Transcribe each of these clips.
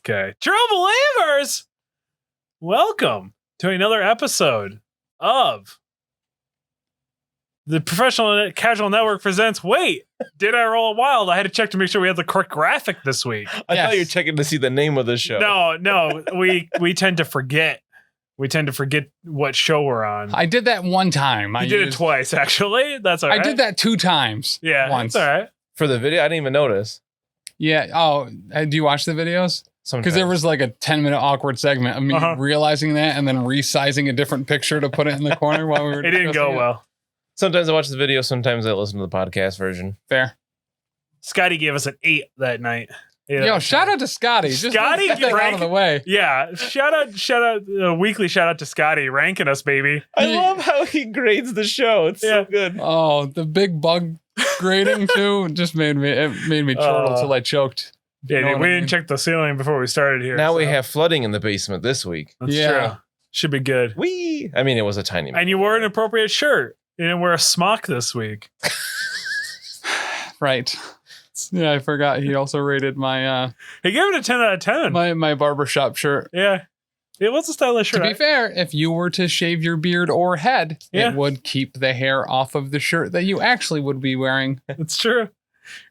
Okay. True believers, welcome to another episode of the Professional Casual Network presents. Wait, did I roll a wild? I had to check to make sure we had the correct graphic this week. I thought you were checking to see the name of the show. No, we tend to forget. We tend to forget what show we're on. I did that one time. You did it twice, actually. That's all right. I did that 2 times. Yeah, once. That's all right. For the video, I didn't even notice. Yeah. Oh, do you watch the videos? Because there was like a 10-minute awkward segment of me realizing that and then resizing a different picture to put it in the corner while we were. It didn't go well. Sometimes I watch the video. Sometimes I listen to the podcast version. Fair. Scotty gave us an 8 that night. Yeah. Yo, shout out to Scotty. Just Scotty get that out of the way. Yeah, shout out, weekly shout out to Scotty ranking us, baby. I love how he grades the show. It's so good. Oh, the big bug grading too just made me chortle till I choked. Yeah, we didn't check the ceiling before we started here. Now we have flooding in the basement this week. That's true. Should be good. I mean, it was a tiny. And you wore an appropriate shirt. You didn't wear a smock this week. Right. Yeah, I forgot. He also rated my he gave it a 10 out of 10. My barbershop shirt. Yeah. It was a stylish shirt. To be fair, if you were to shave your beard or head, it would keep the hair off of the shirt that you actually would be wearing. It's true.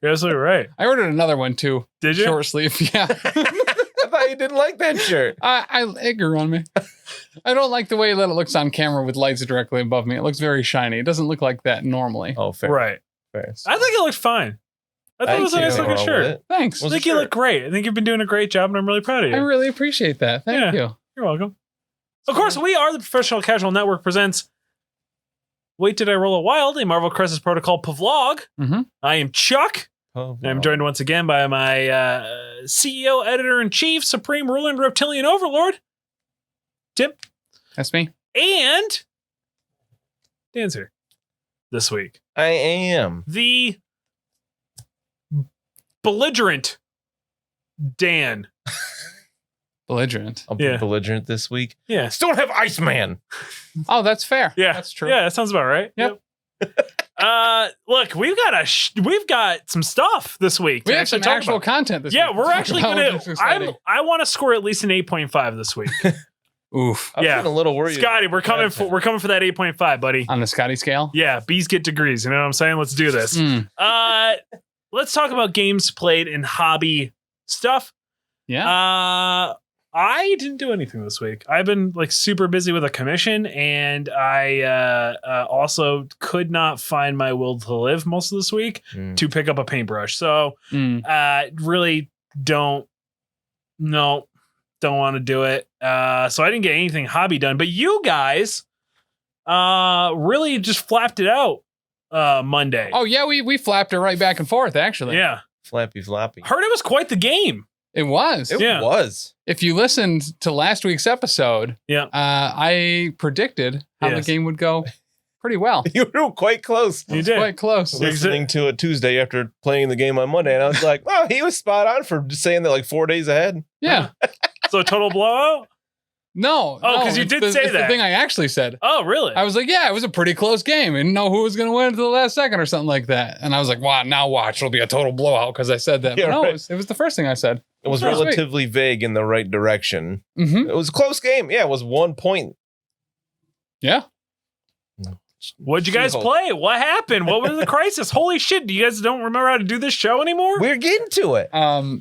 You're absolutely right. I ordered another one too. Did you? Short sleeve, yeah. I thought you didn't like that shirt. It grew on me. I don't like the way that it looks on camera with lights directly above me. It looks very shiny. It doesn't look like that normally. Oh, fair. Right. Fair. I think it looked fine. I thought it was a nice looking shirt. Thanks. I think you look great. I think you've been doing a great job, and I'm really proud of you. I really appreciate that. Thank you. You're welcome. Of course, we are the Professional Casual Network presents Wait, Did I Roll a Wild? A Marvel Crisis Protocol vlog. Mm-hmm. I am Chuck. I'm joined once again by my CEO, Editor-in-Chief, Supreme Ruler, and Reptilian Overlord, Tim. That's me. And Dan's here this week. I am. The belligerent Dan. Belligerent. I'll be belligerent this week. Yeah. Still don't have Iceman. Oh, that's fair. Yeah. That's true. Yeah, that sounds about right. Yep. Look, we've got some stuff this week. We have some actual content this week. Yeah, we're actually gonna. I want to score at least an 8.5 this week. Oof. I'm a little worried. Scotty, we're coming for that 8.5, buddy. On the Scotty scale? Yeah, B's get degrees. You know what I'm saying? Let's do this. Let's talk about games played and hobby stuff. Yeah. I didn't do anything this week. I've been like super busy with a commission, and I also could not find my will to live most of this week to pick up a paintbrush. So really don't want to do it. So I didn't get anything hobby done. But you guys really just flapped it out Monday. Oh yeah, we flapped it right back and forth actually. Yeah. Flappy floppy. Heard it was quite the game. It was. It was. If you listened to last week's episode, I predicted how the game would go pretty well. You were quite close. You did. Quite close. Listening to it Tuesday after playing the game on Monday, and I was like, wow, he was spot on for saying that like 4 days ahead. Yeah. So a total blowout? No. Oh, because you did say it's that. the thing I actually said. Oh, really? I was like, yeah, it was a pretty close game. I didn't know who was going to win until the last second or something like that. And I was like, wow, now watch. It'll be a total blowout because I said that. Yeah, but no, right. it was the first thing I said. It was relatively vague in the right direction. Mm-hmm. It was a close game. Yeah, it was 1 point. Yeah. What'd you guys play? What happened? What was the crisis? Holy shit. Do you guys don't remember how to do this show anymore? We're getting to it. I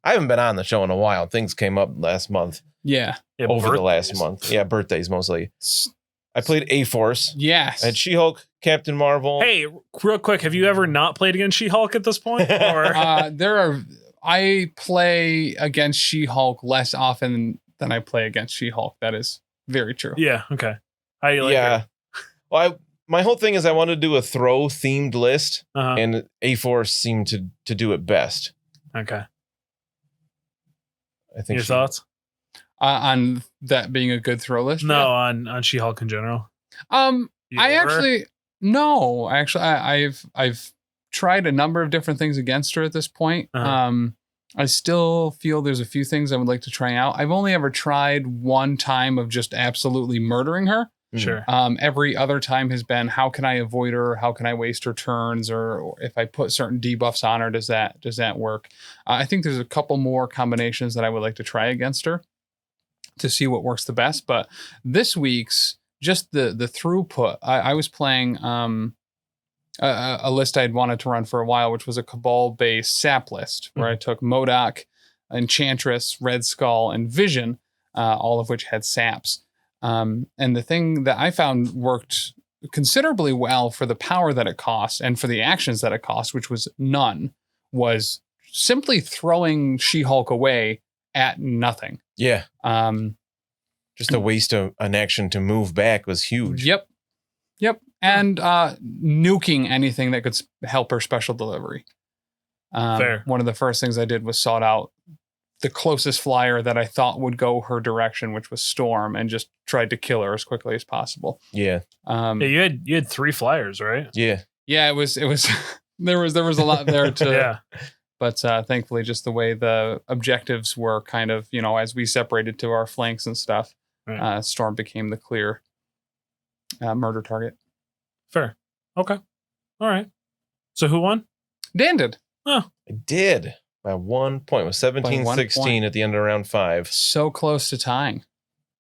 haven't been on the show in a while. Things came up last month. Yeah. Over the last month. Yeah, birthdays mostly. I played A-Force. Yes. I had She-Hulk, Captain Marvel. Hey, real quick, have you ever not played against She-Hulk at this point? Or I play against She-Hulk less often than I play against She-Hulk. That is very true. Yeah, okay. How do you like her? Well, my whole thing is I want to do a throw-themed list, and A-Force seemed to do it best. Okay. I think. Your thoughts? On that being a good throw list? No, on She-Hulk in general. I've tried a number of different things against her at this point. I still feel there's a few things I would like to try out. I've only ever tried one time of just absolutely murdering her. Sure. Every other time has been, how can I avoid her? How can I waste her turns? Or if I put certain debuffs on her, does that work? I think there's a couple more combinations that I would like to try against her to see what works the best. But this week's, just the throughput, I was playing a list I'd wanted to run for a while, which was a Cabal-based sap list, where I took MODOK, Enchantress, Red Skull, and Vision, all of which had saps. And the thing that I found worked considerably well for the power that it costs and for the actions that it costs, which was none, was simply throwing She-Hulk away at nothing. Yeah. Just a waste of an action to move back was huge. Yep. And nuking anything that could help her special delivery. Fair. One of the first things I did was sought out the closest flyer that I thought would go her direction, which was Storm, and just tried to kill her as quickly as possible. Yeah. You had 3 flyers, right? Yeah. Yeah, it was there was a lot there to Yeah. But thankfully just the way the objectives were kind of, as we separated to our flanks and stuff, Right. Storm became the clear murder target. Fair. Okay. All right. So who won? Dan did. Oh. I did. By 1 point. It was 17-16 at the end of round 5. So close to tying.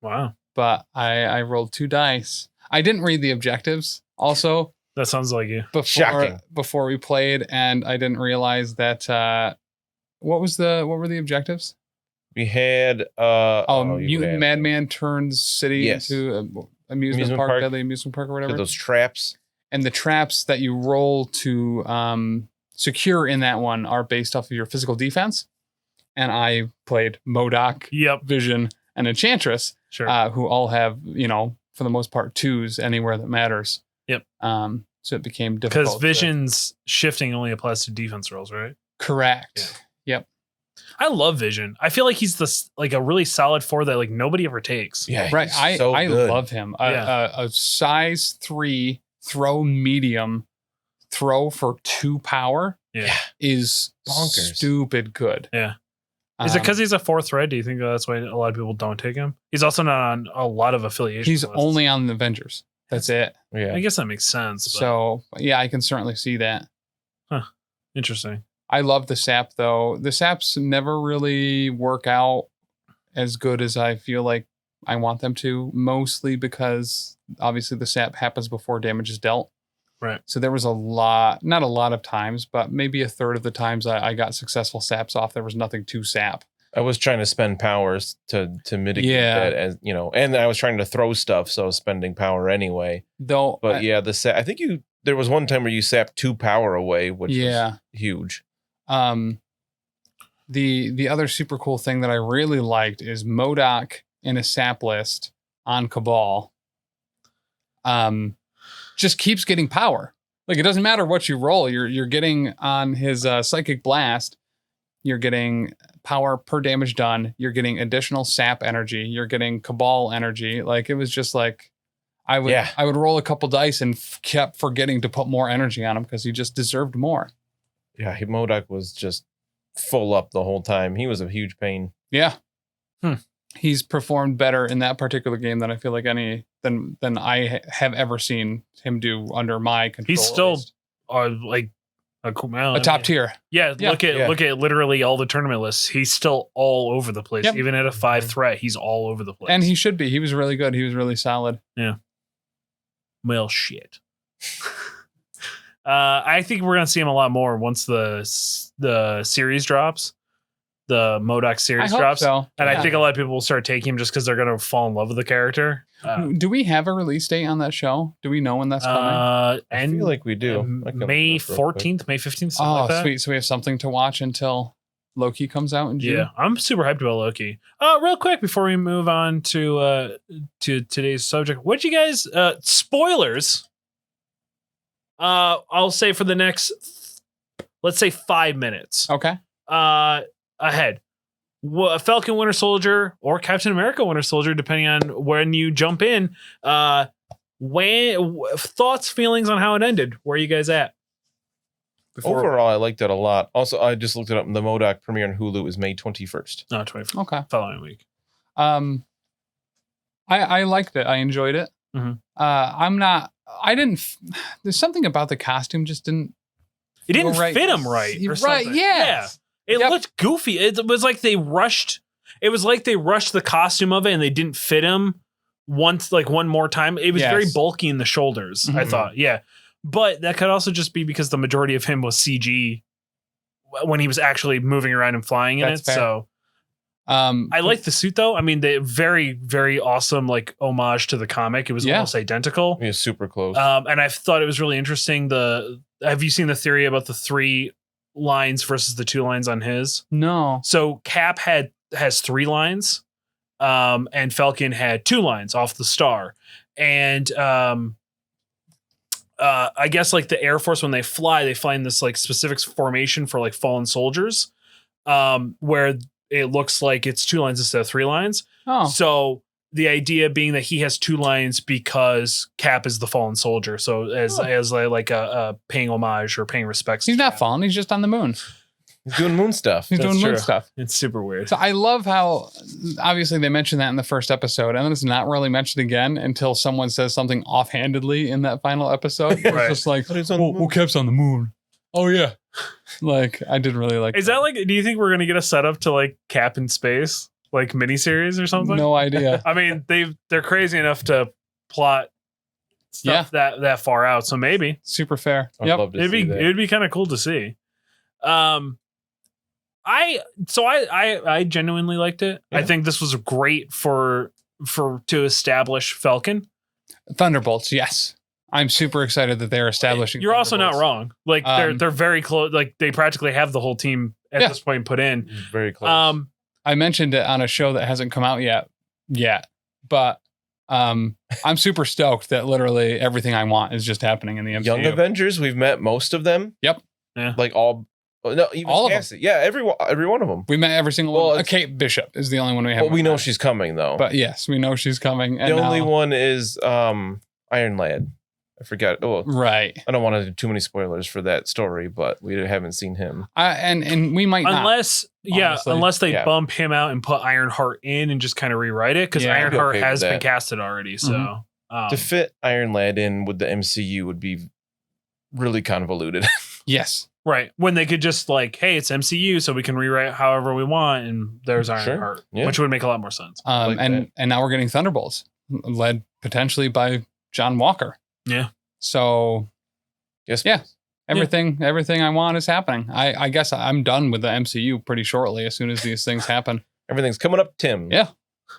Wow. But I rolled 2 dice. I didn't read the objectives also That sounds like you. Shocking. before we played, and I didn't realize that what were the objectives? We had Mutant Madman turns city into amusement park, deadly amusement park or whatever. Those traps. And the traps that you roll to secure in that one are based off of your physical defense. And I played MODOK, Vision, and Enchantress, who all have, for the most part, 2s anywhere that matters. Yep. So it became difficult. Because Vision's shifting only applies to defense rolls, right? Correct. Yeah. Yep. I love Vision. I feel like he's a really solid 4 that nobody ever takes. Yeah, right. I love him. A size 3 throw medium throw for 2 power is bonkers. Stupid good. Yeah. Is it because he's a 4th thread? Do you think that's why a lot of people don't take him? He's also not on a lot of affiliations. He's only on the Avengers. That's it. Yeah. I guess that makes sense. But. So yeah, I can certainly see that. Huh. Interesting. I love the sap though. The saps never really work out as good as I feel like I want them to, mostly because obviously the sap happens before damage is dealt. Right. So there was not a lot of times, but maybe a third of the times I got successful saps off. There was nothing to sap. I was trying to spend powers to mitigate that, as and I was trying to throw stuff, so I was spending power anyway. Though, but I think there was one time where you sapped 2 power away, which was huge. The other super cool thing that I really liked is MODOK in a sap list on Cabal. Just keeps getting power. Like, it doesn't matter what you roll. You're getting on his psychic blast. You're getting power per damage done. You're getting additional sap energy. You're getting Cabal energy. Like, it was just like I would roll a couple dice and kept forgetting to put more energy on him because he just deserved more. Yeah, MODOK was just full up the whole time. He was a huge pain. Yeah. He's performed better in that particular game than I feel like than I have ever seen him do under my control. He's still like a top tier. Yeah, look at literally all the tournament lists. He's still all over the place. Yep. Even at a 5 threat, he's all over the place. And he should be. He was really good. He was really solid. Yeah. Well, shit. I think we're gonna see him a lot more once the series drops. The MODOK series drops. So. And I think a lot of people will start taking him just because they're going to fall in love with the character. Do we have a release date on that show? Do we know when that's coming? I feel like we do. May 14th, May 15th. Oh, like sweet. So we have something to watch until Loki comes out in June. Yeah, I'm super hyped about Loki. Real quick, before we move on to today's subject, what you guys, spoilers, I'll say for the next, let's say 5 minutes. Okay. Ahead, Falcon Winter Soldier or Captain America Winter Soldier, depending on when you jump in. Thoughts, feelings on how it ended. Where are you guys at? Overall, I liked it a lot. Also, I just looked it up. The MODOK premiere on Hulu is May 21st. No, 21st. Okay. Following week. I liked it. I enjoyed it. There's something about the costume just didn't. It didn't right. fit him right. Or Right, something. yeah. It looked goofy. It was like they rushed. It was like they rushed the costume of it and they didn't fit him one more time. It was very bulky in the shoulders, I thought. Yeah. But that could also just be because the majority of him was CG when he was actually moving around and flying in it. Fair. So I like the suit though. I mean, they very, very awesome like homage to the comic. It was almost identical. Yeah, super close. And I thought it was really interesting. Have you seen the theory about the 3 lines versus the 2 lines on his? No. So Cap has 3 lines, and Falcon had 2 lines off the star. And I guess like the Air Force, when they fly in this like specific formation for like fallen soldiers, where it looks like it's 2 lines instead of 3 lines. Oh. So the idea being that he has 2 lines because Cap is the fallen soldier. So as a paying homage or paying respects. He's not fallen. He's just on the moon. He's doing moon stuff. He's doing moon stuff. It's super weird. So I love how obviously they mentioned that in the first episode, and then it's not really mentioned again until someone says something offhandedly in that final episode. Right. It's just like, who Cap's on the moon? Oh yeah. Like I did really like. Is that like? Do you think we're gonna get a setup to like Cap in space, like miniseries or something? No idea. I mean, they're crazy enough to plot stuff that far out, so maybe super fair. I'd love to see that. It'd be kind of cool to see. I genuinely liked it. Yeah. I think this was great to establish Falcon. Thunderbolts, yes. I'm super excited that they're establishing. You're also not wrong. Like they're very close. Like they practically have the whole team at this point put in. Very close. I mentioned it on a show that hasn't come out yet, but I'm super stoked that literally everything I want is just happening in the MCU. Young Avengers, we've met most of them. Yep. Yeah. Like all. No, even all of them. Yeah, every one of them. We met every single one. Kate Bishop is the only one we have. Well, we know she's coming though. But yes, we know she's coming. And the only one is Iron Lad. I forgot. Oh, right. I don't want to do too many spoilers for that story, but we haven't seen him. And we might unless they bump him out and put Ironheart in and just kind of rewrite it, because Ironheart has been casted already. So to fit Iron Lad in with the MCU would be really convoluted. Yes. Right. When they could just like, hey, it's MCU, so we can rewrite however we want, and there's Ironheart, which would make a lot more sense. And now we're getting Thunderbolts, led potentially by John Walker. Yeah. So, everything I want is happening. I guess I'm done with the MCU pretty shortly as soon as these things happen. Everything's coming up, Tim. Yeah.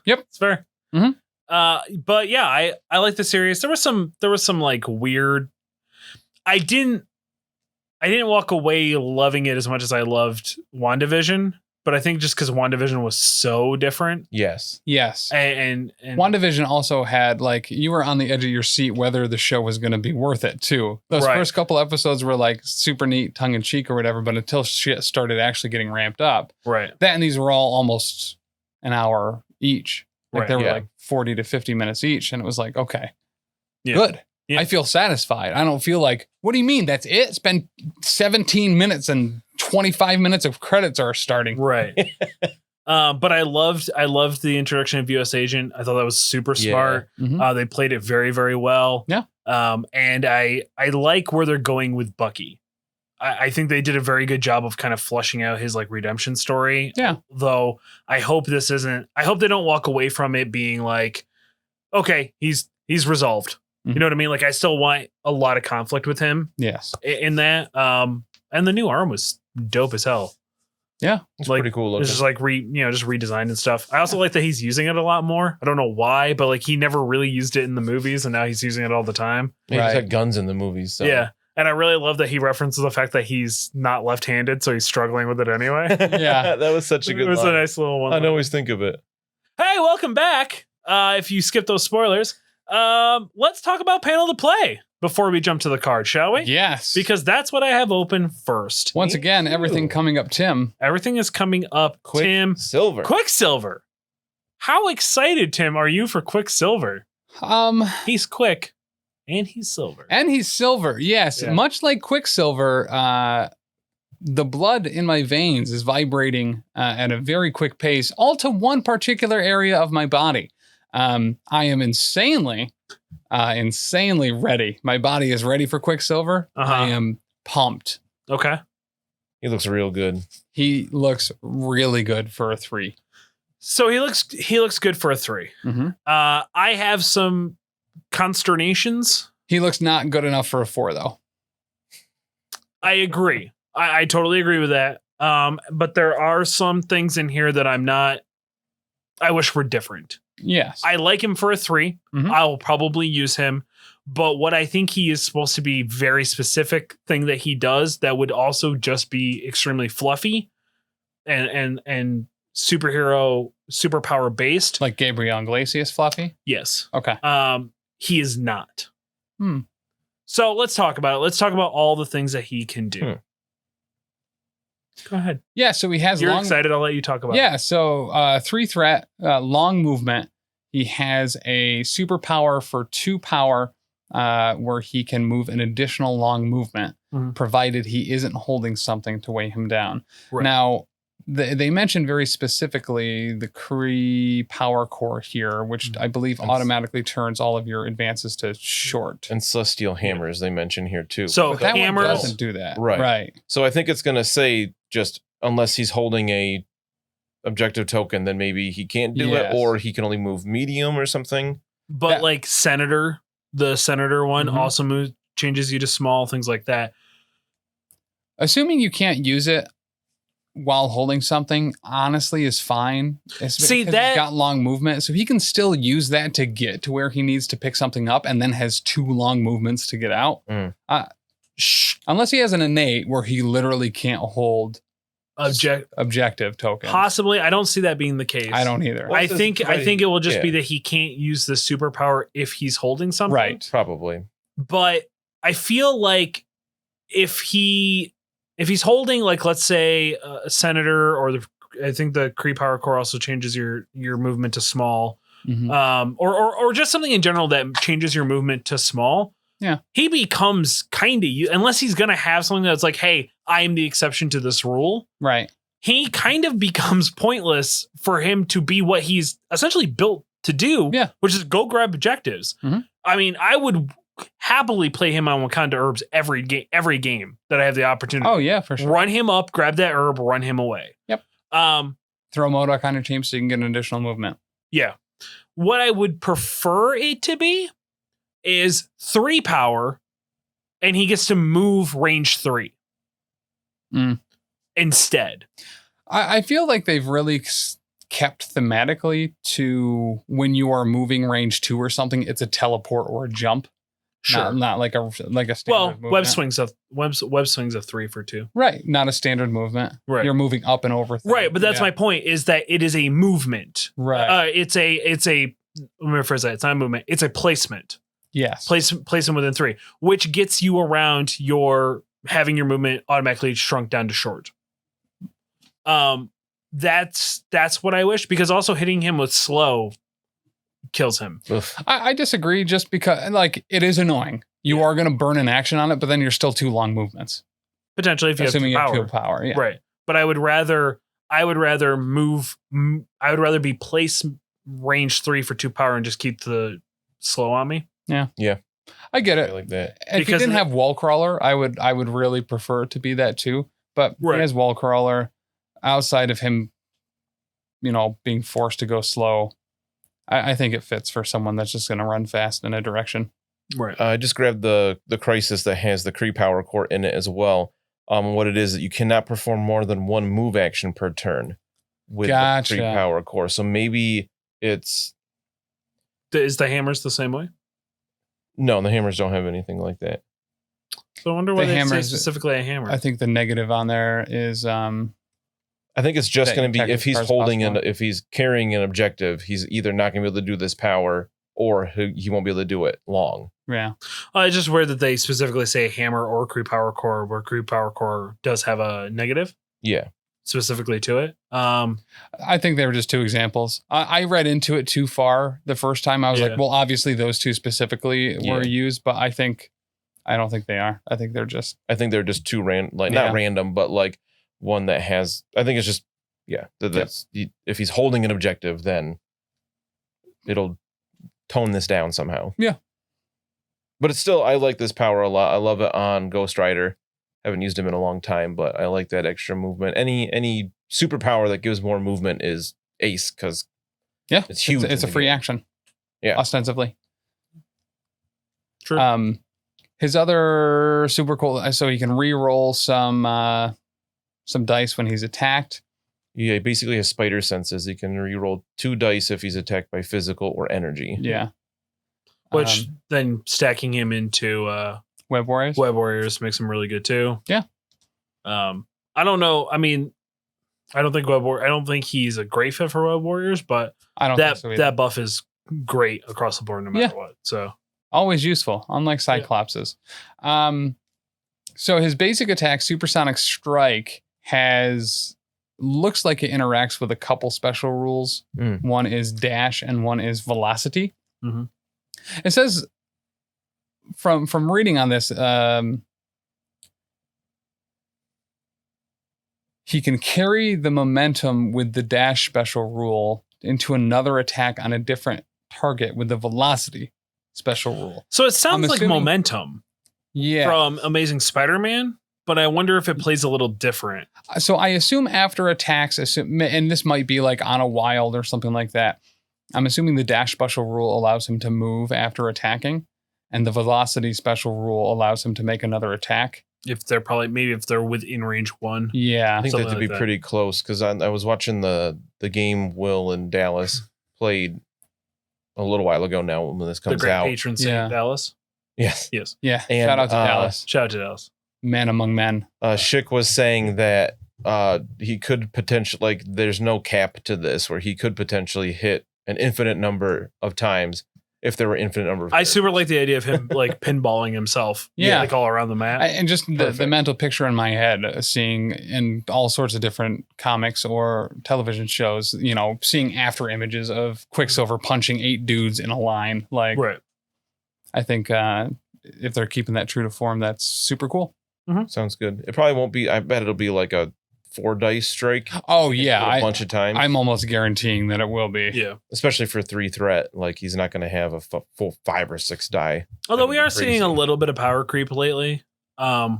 Yep. It's fair. Mm-hmm. But yeah, I like the series. There was some like weird. I didn't walk away loving it as much as I loved WandaVision, but I think just because WandaVision was so different. Yes. And WandaVision also had like, you were on the edge of your seat whether the show was going to be worth it too. Those first couple episodes were like super neat, tongue in cheek or whatever, but until shit started actually getting ramped up. Right. That and these were all almost an hour each. Like they were like 40 to 50 minutes each. And it was like, okay, good. Yeah. I feel satisfied. I don't feel like, what do you mean? That's it? It's been 17 minutes and 25 minutes of credits are starting. Right. But I loved the introduction of US Agent. I thought that was super smart. Mm-hmm. They played it very, very well. Yeah. And I like where they're going with Bucky. I think they did a very good job of kind of fleshing out his like redemption story. Yeah. Though I hope they don't walk away from it being like, okay, he's resolved. You know what I mean? Like I still want a lot of conflict with him. Yes. In that. And the new arm was dope as hell. Yeah. It's like, pretty cool looking. It's just like just redesigned and stuff. I also like that he's using it a lot more. I don't know why, but like he never really used it in the movies and now he's using it all the time. Yeah, he's had guns in the movies. So. Yeah. And I really love that he references the fact that he's not left-handed, so he's struggling with it anyway. Yeah. That was such a good line. It was a nice little one. I always think of it. Hey, welcome back. If you skip those spoilers. Let's talk about panel to play before we jump to the card, shall we? Yes. Because that's what I have open first. Once again, everything coming up, Tim. Everything is coming up, Tim. Quicksilver. How excited, Tim, are you for Quicksilver? He's quick and he's silver. Yes. Yeah. Much like Quicksilver, the blood in my veins is vibrating at a very quick pace, all to one particular area of my body. I am insanely insanely ready. My body is ready for Quicksilver. I am pumped. Okay. He looks real good. He looks really good for a 3. So he looks good for a 3. Mm-hmm. I have some consternations. He looks not good enough for a 4, though. I agree. I totally agree with that. But there are some things in here that I wish were different. Yes. I like him for a 3. Mhm. I will probably use him. But what I think he is supposed to be very specific thing that he does that would also just be extremely fluffy and superpower based. Like Gabriel Iglesias fluffy? Yes. Okay. He is not. So let's talk about it. Let's talk about all the things that he can do. Go ahead. Yeah, so he has You're excited. I'll let you talk about it. Yeah, so 3 threat, long movement. He has a superpower for 2 power where he can move an additional long movement, provided he isn't holding something to weigh him down. Right. Now, they mentioned very specifically the Kree power core here, which I believe automatically turns all of your advances to short. And celestial hammers they mention here too. So But that hammers one doesn't do that. Right. So I think it's going to say just unless he's holding a objective token, then maybe he can't do it, or he can only move medium or something. But like the Senator one also changes you to small, things like that. Assuming you can't use it while holding something, honestly, is fine. See, he's that got long movement, so he can still use that to get to where he needs to pick something up, and then has 2 long movements to get out. Unless he has an innate where he literally can't hold objective tokens. Possibly, I don't see that being the case. I don't either. I think it will just be that he can't use the superpower if he's holding something. Right. Probably. But I feel like if he's holding, like, let's say a Senator, or I think the Kree Power Core also changes your movement to small, or just something in general that changes your movement to small. Yeah, he becomes kind of, unless he's gonna have something that's like, hey, I am the exception to this rule. Right. He kind of becomes pointless for him to be what he's essentially built to do. Yeah, which is go grab objectives. I mean, I would happily play him on Wakanda herbs every game that I have the opportunity. Oh yeah, for sure. Run him up, grab that herb, run him away. Yep. Throw Modok on your team so you can get an additional movement. Yeah. What I would prefer it to be is 3 power, and he gets to move range 3 instead. I feel like they've really kept thematically to when you are moving range 2 or something, it's a teleport or a jump. Sure. Not like a standard movement. web swings of 3 for 2. Right. Not a standard movement. Right. You're moving up and over things. Right, but that's my point, is that it is a movement. Right. It's a let me rephrase that. It's not a movement. It's a placement. Yes. Place them within 3, which gets you around your having your movement automatically shrunk down to short. That's what I wish, because also hitting him with slow kills him. I disagree, just because like it is annoying. You are going to burn an action on it, but then you're still 2 long movements. Potentially, if you assuming have you have 2 power. Yeah. Right. But I would rather be place range 3 for 2 power and just keep the slow on me. Yeah. Yeah. I get it. I like that. And if you didn't have wall crawler, I would really prefer it to be that too. But he has wall crawler. Outside of him, being forced to go slow, I think it fits for someone that's just going to run fast in a direction. Right. I just grabbed the Crisis that has the Kree Power Core in it as well. What it is that you cannot perform more than 1 move action per turn with the Kree Power Core. So maybe it's... Is the hammers the same way? No, the hammers don't have anything like that. So I wonder why they say specifically a hammer. I think the negative on there is... I think it's just going to be if he's holding if he's carrying an objective, he's either not going to be able to do this power, or he won't be able to do it long. Yeah. It's just weird that they specifically say hammer or Kree Power Core, where Kree Power Core does have a negative. Yeah. Specifically to it. I think they were just 2 examples. I read into it too far the first time. I was like, well, obviously those 2 specifically were used, but I don't think they are. I think they're just 2 not random, but like one that has, I think it's just, that's if he's holding an objective, then it'll tone this down somehow. Yeah. But it's still, I like this power a lot. I love it on Ghost Rider. Haven't used him in a long time, but I like that extra movement. Any superpower that gives more movement is ace because it's huge. It's a free action. Yeah, ostensibly. True. His other super cool, so he can re-roll some dice when he's attacked. Yeah, he basically has spider senses. He can re-roll 2 dice if he's attacked by physical or energy. Yeah. Which then stacking him into Web Warriors makes him really good too. Yeah. I don't know. I mean, I don't think he's a great fit for Web Warriors, but that buff is great across the board no matter what. So always useful, unlike Cyclopses. So his basic attack, Supersonic Strike, looks like it interacts with a couple special rules. One is dash and one is velocity. Mm-hmm. It says from reading on this, he can carry the momentum with the dash special rule into another attack on a different target with the velocity special rule. So it sounds like momentum from Amazing Spider-Man, but I wonder if it plays a little different. So I assume after attacks, and this might be like on a wild or something like that, I'm assuming the dash special rule allows him to move after attacking, and the velocity special rule allows him to make another attack. If they're within range 1. Yeah. I think that'd be pretty close because I was watching the game Will and Dallas played a little while ago now when this comes the great out. Patron saint Dallas. Yes. Yeah. And, shout out to Dallas. Shout out to Dallas. Man among men. Schick was saying that he could potentially, there's no cap to this, where he could potentially hit an infinite number of times if there were infinite number of I super like the idea of him like pinballing himself like all around the map. And just the mental picture in my head, seeing in all sorts of different comics or television shows, seeing after images of Quicksilver punching 8 dudes in a line. Like, right. I think if they're keeping that true to form, that's super cool. Mm-hmm. Sounds good. It probably won't be, I bet it'll be like a 4 dice strike. Oh yeah, a bunch of times. I'm almost guaranteeing that it will be. Yeah, especially for 3 threat. Like he's not going to have a full 5 or 6 die. Although we are seeing a little bit of power creep lately,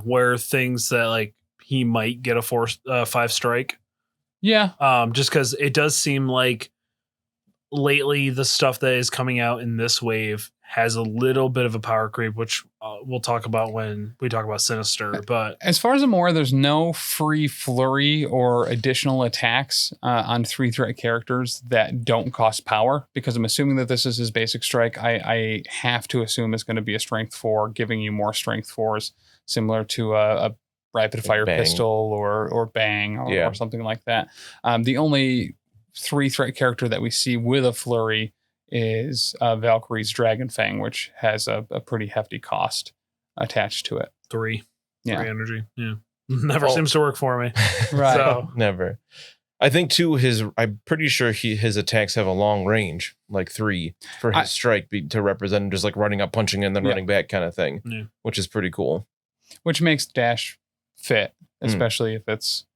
where things that like he might get a 5 strike. Yeah. Just because it does seem like lately the stuff that is coming out in this wave has a little bit of a power creep, which we'll talk about when we talk about Sinister. But as far as I'm aware, there's no free flurry or additional attacks on 3 threat characters that don't cost power, because I'm assuming that this is his basic strike. I have to assume it's going to be a strength 4, giving you more strength 4s, similar to a rapid fire pistol or bang or something like that. The only 3 threat character that we see with a flurry is Valkyrie's Dragon Fang, which has a pretty hefty cost attached to it. 3 energy. Yeah. Never seems to work for me. Right. So. Never. I think too, I'm pretty sure his attacks have a long range, like 3 for his strike to represent him just like running up, punching, and then running back kind of thing, which is pretty cool. Which makes dash fit, especially if it's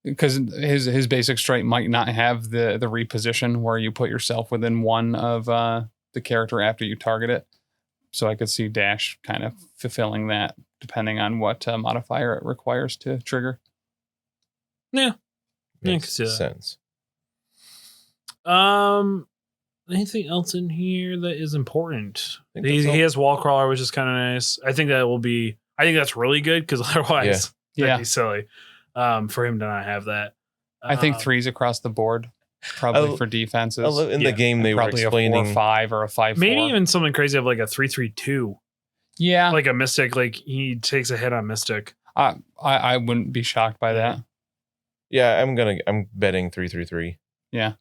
because his basic strike might not have the reposition where you put yourself within 1 of the character after you target it. So I could see dash kind of fulfilling that depending on what modifier it requires to trigger. Yeah. Makes sense. Anything else in here that is important? He has wall crawler, which is kind of nice. I think that's really good because otherwise that'd be silly. For him to not have that. I think 3s across the board, probably for defenses. In the game, they were explaining a 4-5 or a 5-4. Maybe even something crazy of like a 3-3-2. Yeah. Like a Mystic, like he takes a hit on Mystic. I wouldn't be shocked by that. Yeah, I'm betting 3-3-3. Yeah.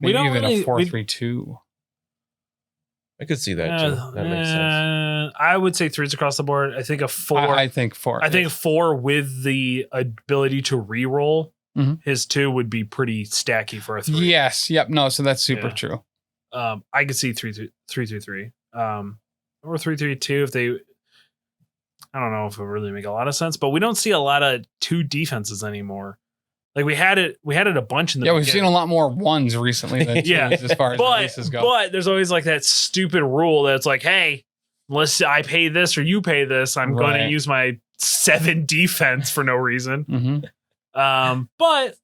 Maybe even a 4-3-2. I could see that too. That makes sense. I would say 3s across the board. I think a 4. I think 4. I think 4 with the ability to re-roll his 2 would be pretty stacky for a 3. Yes. Yep. No. So that's super true. I could see 3-3-3. Or 3-3-2 if they. I don't know if it would really make a lot of sense, but we don't see a lot of 2 defenses anymore. Like we had it a bunch in the beginning. We've seen a lot more 1s recently than 2s as far as releases go. But there's always like that stupid rule that's like, hey, unless I pay this or you pay this, I'm going to use my 7 defense for no reason. Mm-hmm. But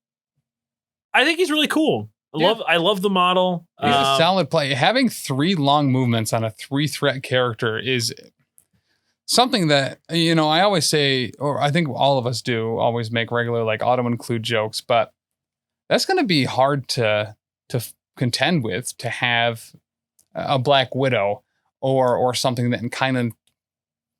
I think he's really cool. I love the model. He's a solid play. Having 3 long movements on a 3-threat character is something that, you know, I always say, or I think all of us do, always make regular like auto-include jokes, but that's going to be hard to contend with, to have a Black Widow or something that kind of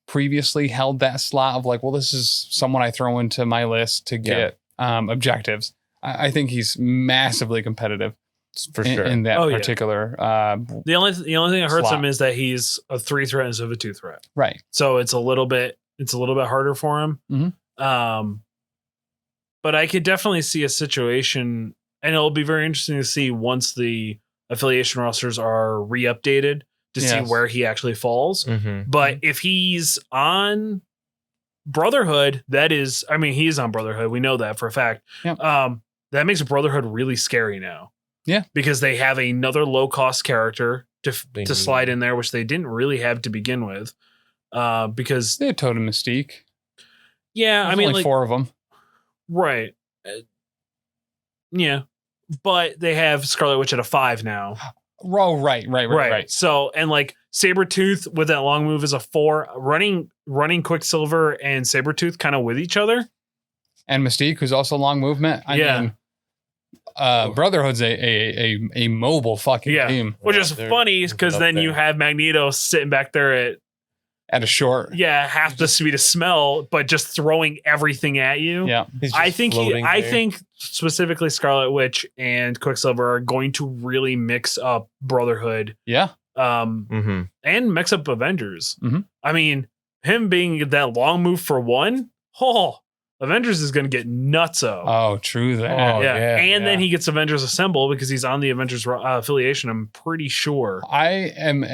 previously held that slot of like, well, this is someone I throw into my list to get objectives. I think he's massively competitive for sure in that particular. The only thing that hurts him is that he's a 3-threat instead of a 2-threat. Right. So it's a little bit harder for him. Mm-hmm. But I could definitely see a situation, and it'll be very interesting to see once the affiliation rosters are re-updated to see where he actually falls. But if he's on Brotherhood, he's on Brotherhood. We know that for a fact. Yep. That makes Brotherhood really scary now. Yeah. Because they have another low-cost character to slide in there, which they didn't really have to begin with. Because they had Totem Mystique. Yeah, There's only 4 of them. Right. Yeah. But they have Scarlet Witch at a 5 now. Oh, right. So, and like Sabretooth with that long move is a 4. Running Quicksilver and Sabretooth kind of with each other. And Mystique, who's also long movement. I mean, Brotherhood's a mobile fucking team. Which is funny because then you have Magneto sitting back there at a short. Yeah, half the speed of smell, but just throwing everything at you. Yeah. I think specifically Scarlet Witch and Quicksilver are going to really mix up Brotherhood. Yeah. And mix up Avengers. Mm-hmm. I mean, him being that long move for 1, Avengers is going to get nutso. Oh, true that. And then he gets Avengers Assemble because he's on the Avengers affiliation, I'm pretty sure. I am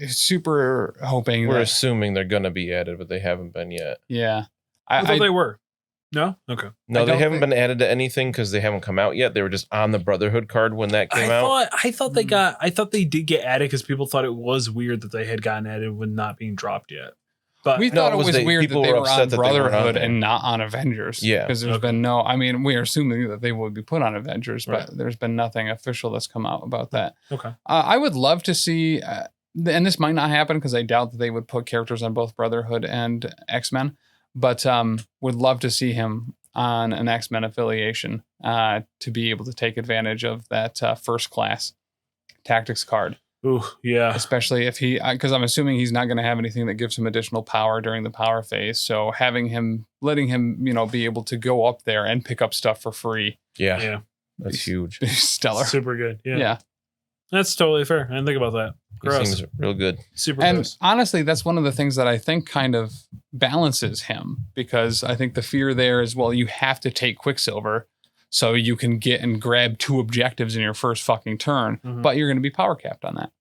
super hoping we're assuming they're going to be added, but they haven't been yet. Yeah. I thought they were. No? Okay. No, they haven't been added to anything because they haven't come out yet. They were just on the Brotherhood card when that came out. I thought they did get added because people thought it was weird that they had gotten added with not being dropped yet. But we thought it was weird that they were on Brotherhood and not on Avengers. Yeah. Because there's been we are assuming that they will be put on Avengers, but there's been nothing official that's come out about that. Okay. I would love to see, and this might not happen because I doubt that they would put characters on both Brotherhood and X-Men, but would love to see him on an X-Men affiliation to be able to take advantage of that first class tactics card. Ooh, yeah. Especially if because I'm assuming he's not going to have anything that gives him additional power during the power phase. So letting him, be able to go up there and pick up stuff for free. Yeah. That's huge. Stellar. Super good. Yeah. That's totally fair. I didn't think about that. Gross. Seems real good. Super and gross. Honestly, that's one of the things that I think kind of balances him, because I think the fear there is, well, you have to take Quicksilver so you can get and grab 2 objectives in your first fucking turn, but you're going to be power capped on that.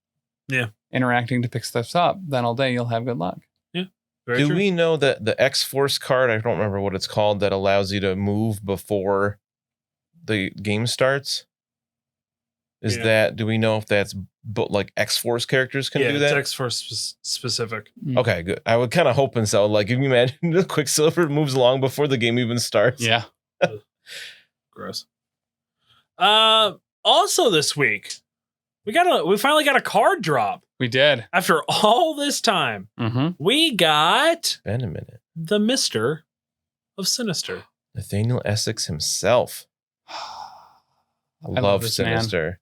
Yeah. Interacting to pick stuff up, then all day you'll have good luck. Yeah. Do we know that the X-Force card, I don't remember what it's called, that allows you to move before the game starts? Do we know if that's like X-Force characters can do that? Yeah, it's X-Force specific. Okay, good. I would kind of hoping so. Like, if you imagine the Quicksilver moves along before the game even starts. Yeah. Gross. Also this week, we finally got a card drop. We did. After all this time, we got Been a minute. the Mister of Sinister. Nathaniel Essex himself. I love Sinister. Man.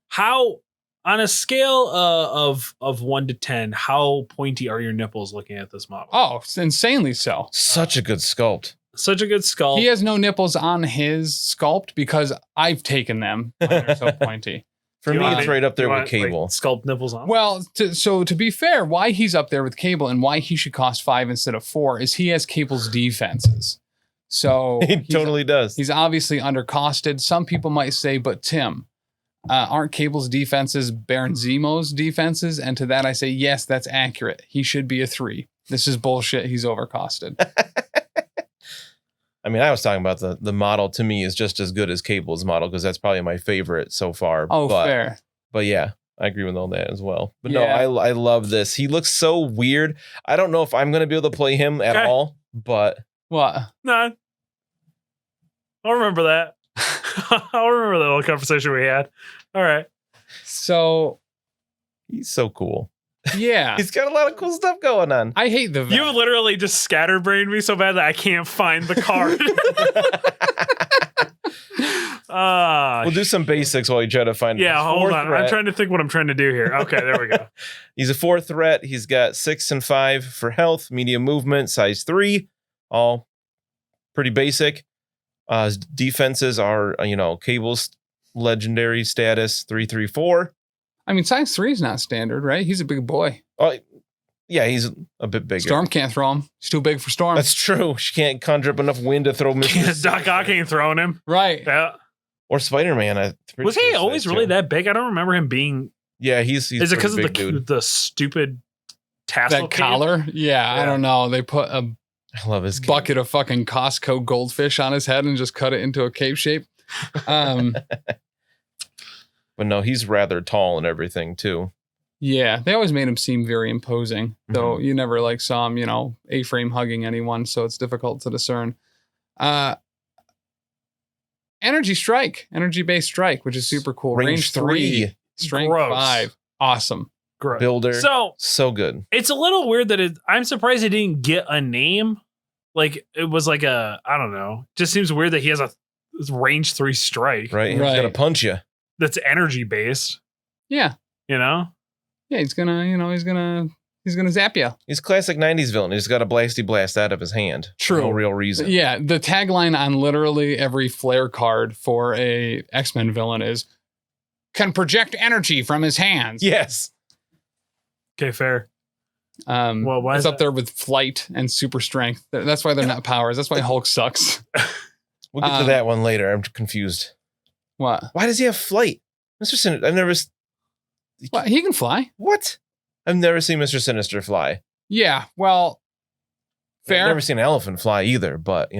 How, on a scale of 1 to 10, how pointy are your nipples looking at this model? Oh, it's insanely so. Such a good sculpt. Such a good sculpt. He has no nipples on his sculpt because I've taken them. They're so pointy. For me, it's right up there with Cable. Like, sculpt nipples on? Well, to be fair, why he's up there with Cable and why he should cost 5 instead of 4 is he has Cable's defenses. So he totally does. He's obviously undercosted. Some people might say, but Tim, aren't Cable's defenses Baron Zemo's defenses? And to that I say, yes, that's accurate. He should be a 3. This is bullshit. He's overcosted. I mean, I was talking about the model to me is just as good as Cable's model because that's probably my favorite so far. Oh, fair. But yeah, I agree with all that as well. But Yeah. no, I love this. He looks so weird. I don't know if I'm going to be able to play him at all, but What? No. I'll remember that. I'll remember that little conversation we had. All right. So he's so cool. yeah, He's got a lot of cool stuff going on. I hate the You literally just scatterbrained me so bad that I can't find the card. We'll do some basics while you try to find. Yeah, hold on. Threat. I'm trying to think what I'm trying to do here. Okay, there we go. He's a 4 threat. He's got 6 and 5 for health, medium movement, size 3, all pretty basic. His defenses are, Cable's legendary status 3/3/4. I mean, size 3 is not standard, right? He's a big boy. Oh, yeah, he's a bit bigger. Storm can't throw him. He's too big for Storm. That's true. She can't conjure up enough wind to throw Mr. Doc Ock ain't throwing him. Right. Yeah. Or Spider-Man. Was he always really that big? I don't remember him being. Yeah, he's Is it because of dude. the stupid tassel That cape? collar? Yeah, I don't know. They put a I love his bucket of fucking Costco goldfish on his head and just cut it into a cape shape. But no, he's rather tall and everything too. Yeah, they always made him seem very imposing, though you never saw him, A-frame hugging anyone, so it's difficult to discern. Energy-based strike, which is super cool. Range 3, strength Gross. 5, awesome. Gross. Builder. So good. it's a little weird that I'm surprised he didn't get a name. Like it was like I don't know. Just seems weird that he has a range 3 strike. Right? He's Right. gonna punch you. That's energy based. Yeah, Yeah, he's gonna zap you. He's classic 90s villain. He's got a blasty blast out of his hand. True. For no real reason. Yeah, the tagline on literally every flare card for a X-Men villain is can project energy from his hands. Yes. Okay, fair. Well, why it's is up that? there with flight and super strength. That's why they're not powers. That's why Hulk sucks. We'll get to that one later. I'm confused. What? Why does he have flight? Mr. Sinister. I've never. What? He can fly. What? I've never seen Mr. Sinister fly. Yeah. Well, fair. I've never seen an elephant fly either, but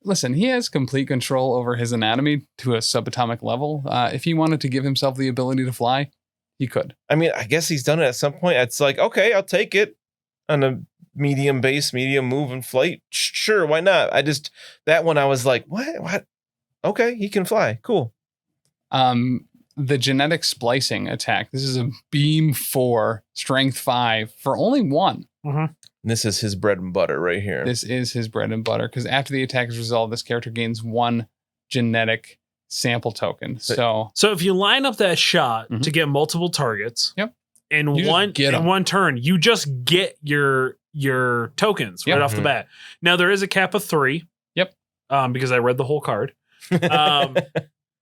Listen, he has complete control over his anatomy to a subatomic level. If he wanted to give himself the ability to fly, he could. I mean, I guess he's done it at some point. It's like, okay, I'll take it on a medium base, medium move and flight. Sure, why not? That one I was like, what? Okay, he can fly. Cool. The genetic splicing attack. This is a beam 4, strength 5 for only 1. And this is his bread and butter right here. This is his bread and butter because after the attack is resolved, this character gains 1 genetic sample token. So if you line up that shot to get multiple targets, Yep. in You just one turn, you just get your tokens right off the bat. Now there is a cap of 3. Yep. Because I read the whole card.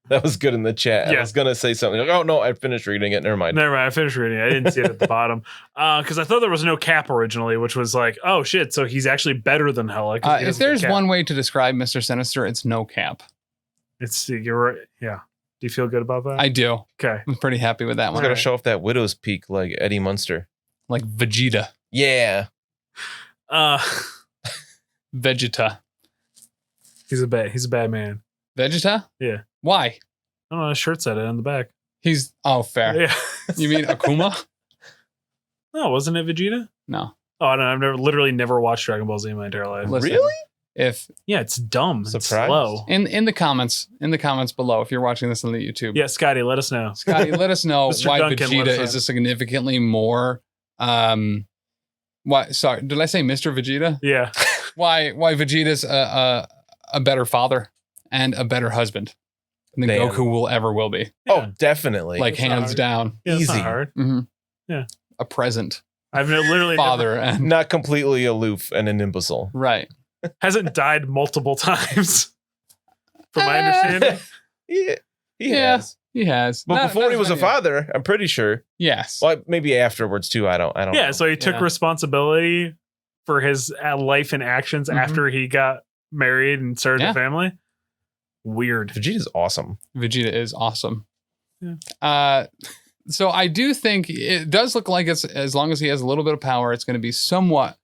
That was good in the chat. Yeah. I was gonna say something like, "Oh no, I finished reading it. Never mind." Never mind. I finished reading it. I didn't see it at the bottom because I thought there was no cap originally, which was like, oh shit, so he's actually better than Hela. if there's one way to describe Mr. Sinister, it's no cap. You're right. Yeah. Do you feel good about that? I do. Okay. I'm pretty happy with that He's one. gotta show off that widow's peak like Eddie Munster. Like Vegeta. Yeah. Vegeta. He's a bad man. Vegeta? Yeah. Why? I don't know. His shirt said it on the back. Fair. Yeah. You mean Akuma? No, wasn't it Vegeta? No. Oh, I don't know. I've literally never watched Dragon Ball Z in my entire life. Listen, Really? Yeah, it's dumb. It's Surprised? slow. in the comments below, if you're watching this on the YouTube, Yeah, Scotty, let us know. Scotty, let us know Mr. why Duncan, let us Vegeta know. is a significantly more. Why? Sorry, did I say Mr. Vegeta? Yeah. Why Vegeta's a better father and a better husband than Damn. Goku will be. Oh, definitely. Like It's not hands hard. down. Yeah, it's not Easy. hard. Mm-hmm. Yeah. A present I've literally father and not completely aloof and an imbecile. right. hasn't died multiple times, from my understanding. Yeah, he Yeah. has. He has. But Not- before not he as was a many- father, I'm pretty sure. Yes. Well, maybe afterwards too. I don't Yeah, know. so he took Yeah. responsibility for his life and actions Mhm. after he got married and started Yeah. a family. Weird. Vegeta's awesome. Vegeta is awesome. Yeah. So I do think it does look like it's, as long as he has a little bit of power, it's going to be somewhat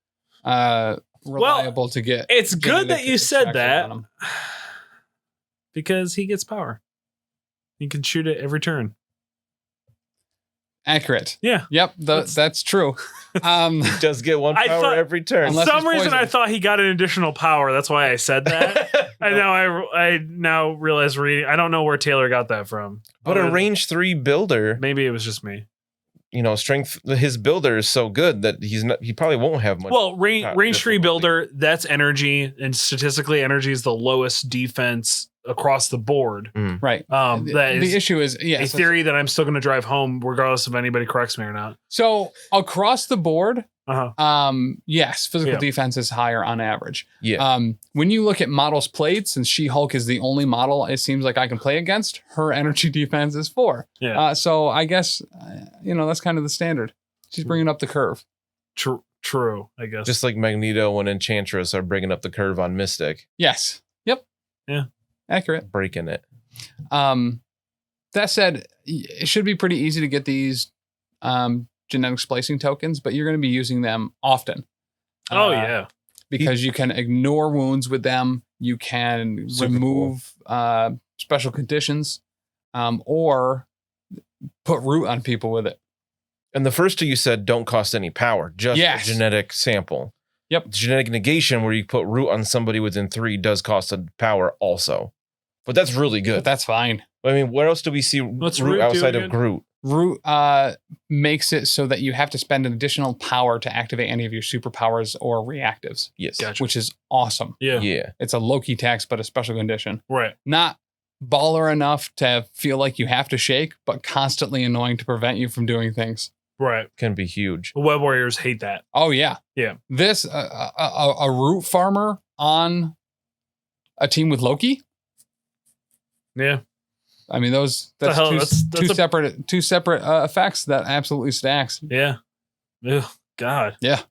reliable to get. It's good that genetic you said extraction that on him. because he gets power. He can shoot it every turn. Accurate. Yeah. Yep. That's true. He does get one power every turn. For some reason, I thought he got an additional power. That's why I said that. I now realize reading. I don't know where Taylor got that from. But a range 3 builder, maybe it was just me. Strength. His builder is so good that he probably won't have much. Well, range 3 builder, that's energy, and statistically, energy is the lowest defense across the board. Right. The issue is a theory that I'm still going to drive home, regardless if anybody corrects me or not. So across the board, yes, physical defense is higher on average. Yeah. When you look at models played, since She-Hulk is the only model it seems like I can play against, her energy defense is 4. Yeah. So I guess that's kind of the standard. She's bringing up the curve. True. I guess. Just like Magneto and Enchantress are bringing up the curve on Mystic. Yes. Yep. Yeah. Accurate. Breaking it. That said, it should be pretty easy to get these genetic splicing tokens, but you're going to be using them often. Because you can ignore wounds with them. You can remove special conditions, or put root on people with it. And the first two you said don't cost any power, just a genetic sample. Yep. Genetic negation, where you put root on somebody within 3, does cost a power also. But that's really good. But that's fine. I mean, where else do we see root outside of Groot? Root makes it so that you have to spend an additional power to activate any of your superpowers or reactives. Yes. Gotcha. Which is awesome. Yeah. It's a Loki tax, but a special condition. Right. Not baller enough to feel like you have to shake, but constantly annoying to prevent you from doing things. Right. Can be huge. Web Warriors hate that. Oh, yeah. Yeah. This, a root farmer on a team with Loki. Yeah. I mean, that's two separate effects that absolutely stacks. Yeah. Ugh, God. Yeah.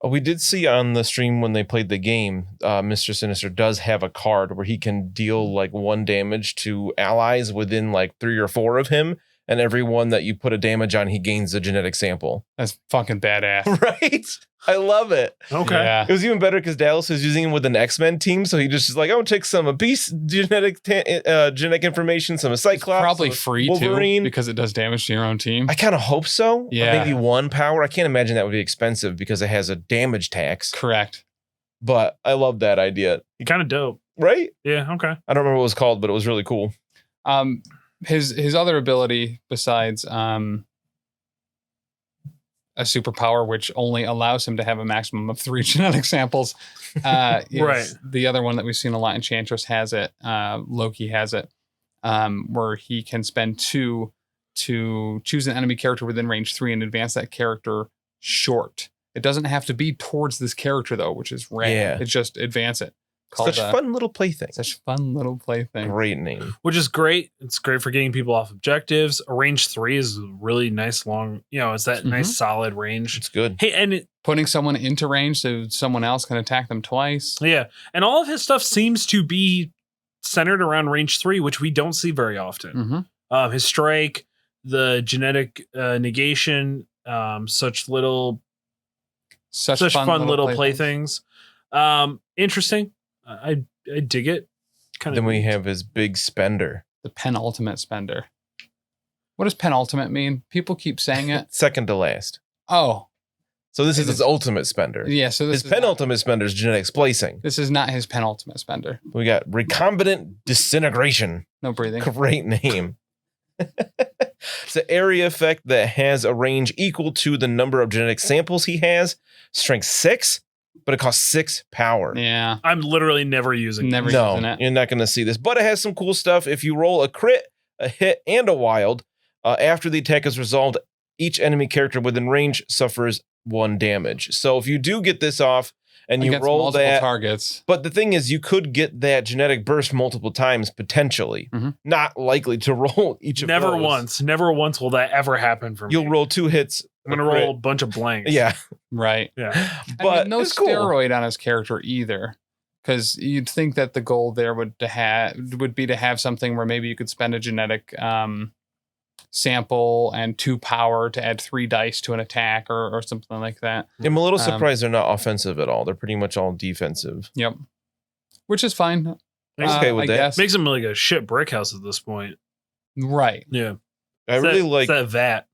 We did see on the stream when they played the game, Mr. Sinister does have a card where he can deal like 1 damage to allies within like 3 or 4 of him. And every one that you put a damage on, he gains a genetic sample. That's fucking badass. Right? I love it. Okay. Yeah. It was even better because Dallas was using him with an X-Men team. So he just is like, I'm going to take some Beast genetic information, some Cyclops. It's probably free Wolverine. too, because it does damage to your own team. I kind of hope so. Yeah. Maybe 1 power. I can't imagine that would be expensive because it has a damage tax. Correct. But I love that idea. You're kind of dope. Right? Yeah. Okay. I don't remember what it was called, but it was really cool. His other ability besides a superpower, which only allows him to have a maximum of 3 genetic samples, is right. The other one that we've seen a lot. Enchantress has it. Loki has it, where he can spend 2 to choose an enemy character within range 3 and advance that character short. It doesn't have to be towards this character though, which is rad. Yeah. It's just advance it. Such fun little plaything. Such fun little plaything. Great name. Which is great. It's great for getting people off objectives. A range 3 is a really nice long, it's that nice solid range. It's good. Hey, and putting someone into range so someone else can attack them twice. Yeah. And all of his stuff seems to be centered around range 3, which we don't see very often. His strike, the genetic negation, such fun little playthings. Interesting. I dig it. Then we have his big spender. The penultimate spender. What does penultimate mean? People keep saying it. Second to last. Oh. So this is his ultimate spender. Yeah. So his penultimate spender is genetic splicing. This is not his penultimate spender. We got recombinant disintegration. No breathing. Great name. It's an area effect that has a range equal to the number of genetic samples he has. Strength 6. But it costs 6 power. Yeah. I'm literally never using using it. You're not going to see this. But it has some cool stuff. If you roll a crit, a hit, and a wild, after the attack is resolved, each enemy character within range suffers 1 damage. So if you do get this off and you roll that targets. But the thing is, you could get that genetic burst multiple times potentially. Not likely to roll each of those. Never once will that ever happen for me. You'll roll 2 hits. I'm going to roll a bunch of blanks. Yeah. Right. Yeah. But no steroid on his character either. Because you'd think that the goal there would be to have something where maybe you could spend a genetic sample and 2 power to add 3 dice to an attack or something like that. I'm a little surprised they're not offensive at all. They're pretty much all defensive. Yep. Which is fine. Okay with that. Guess. Makes him like a shit brick house at this point. Right. Yeah. I really like that vat.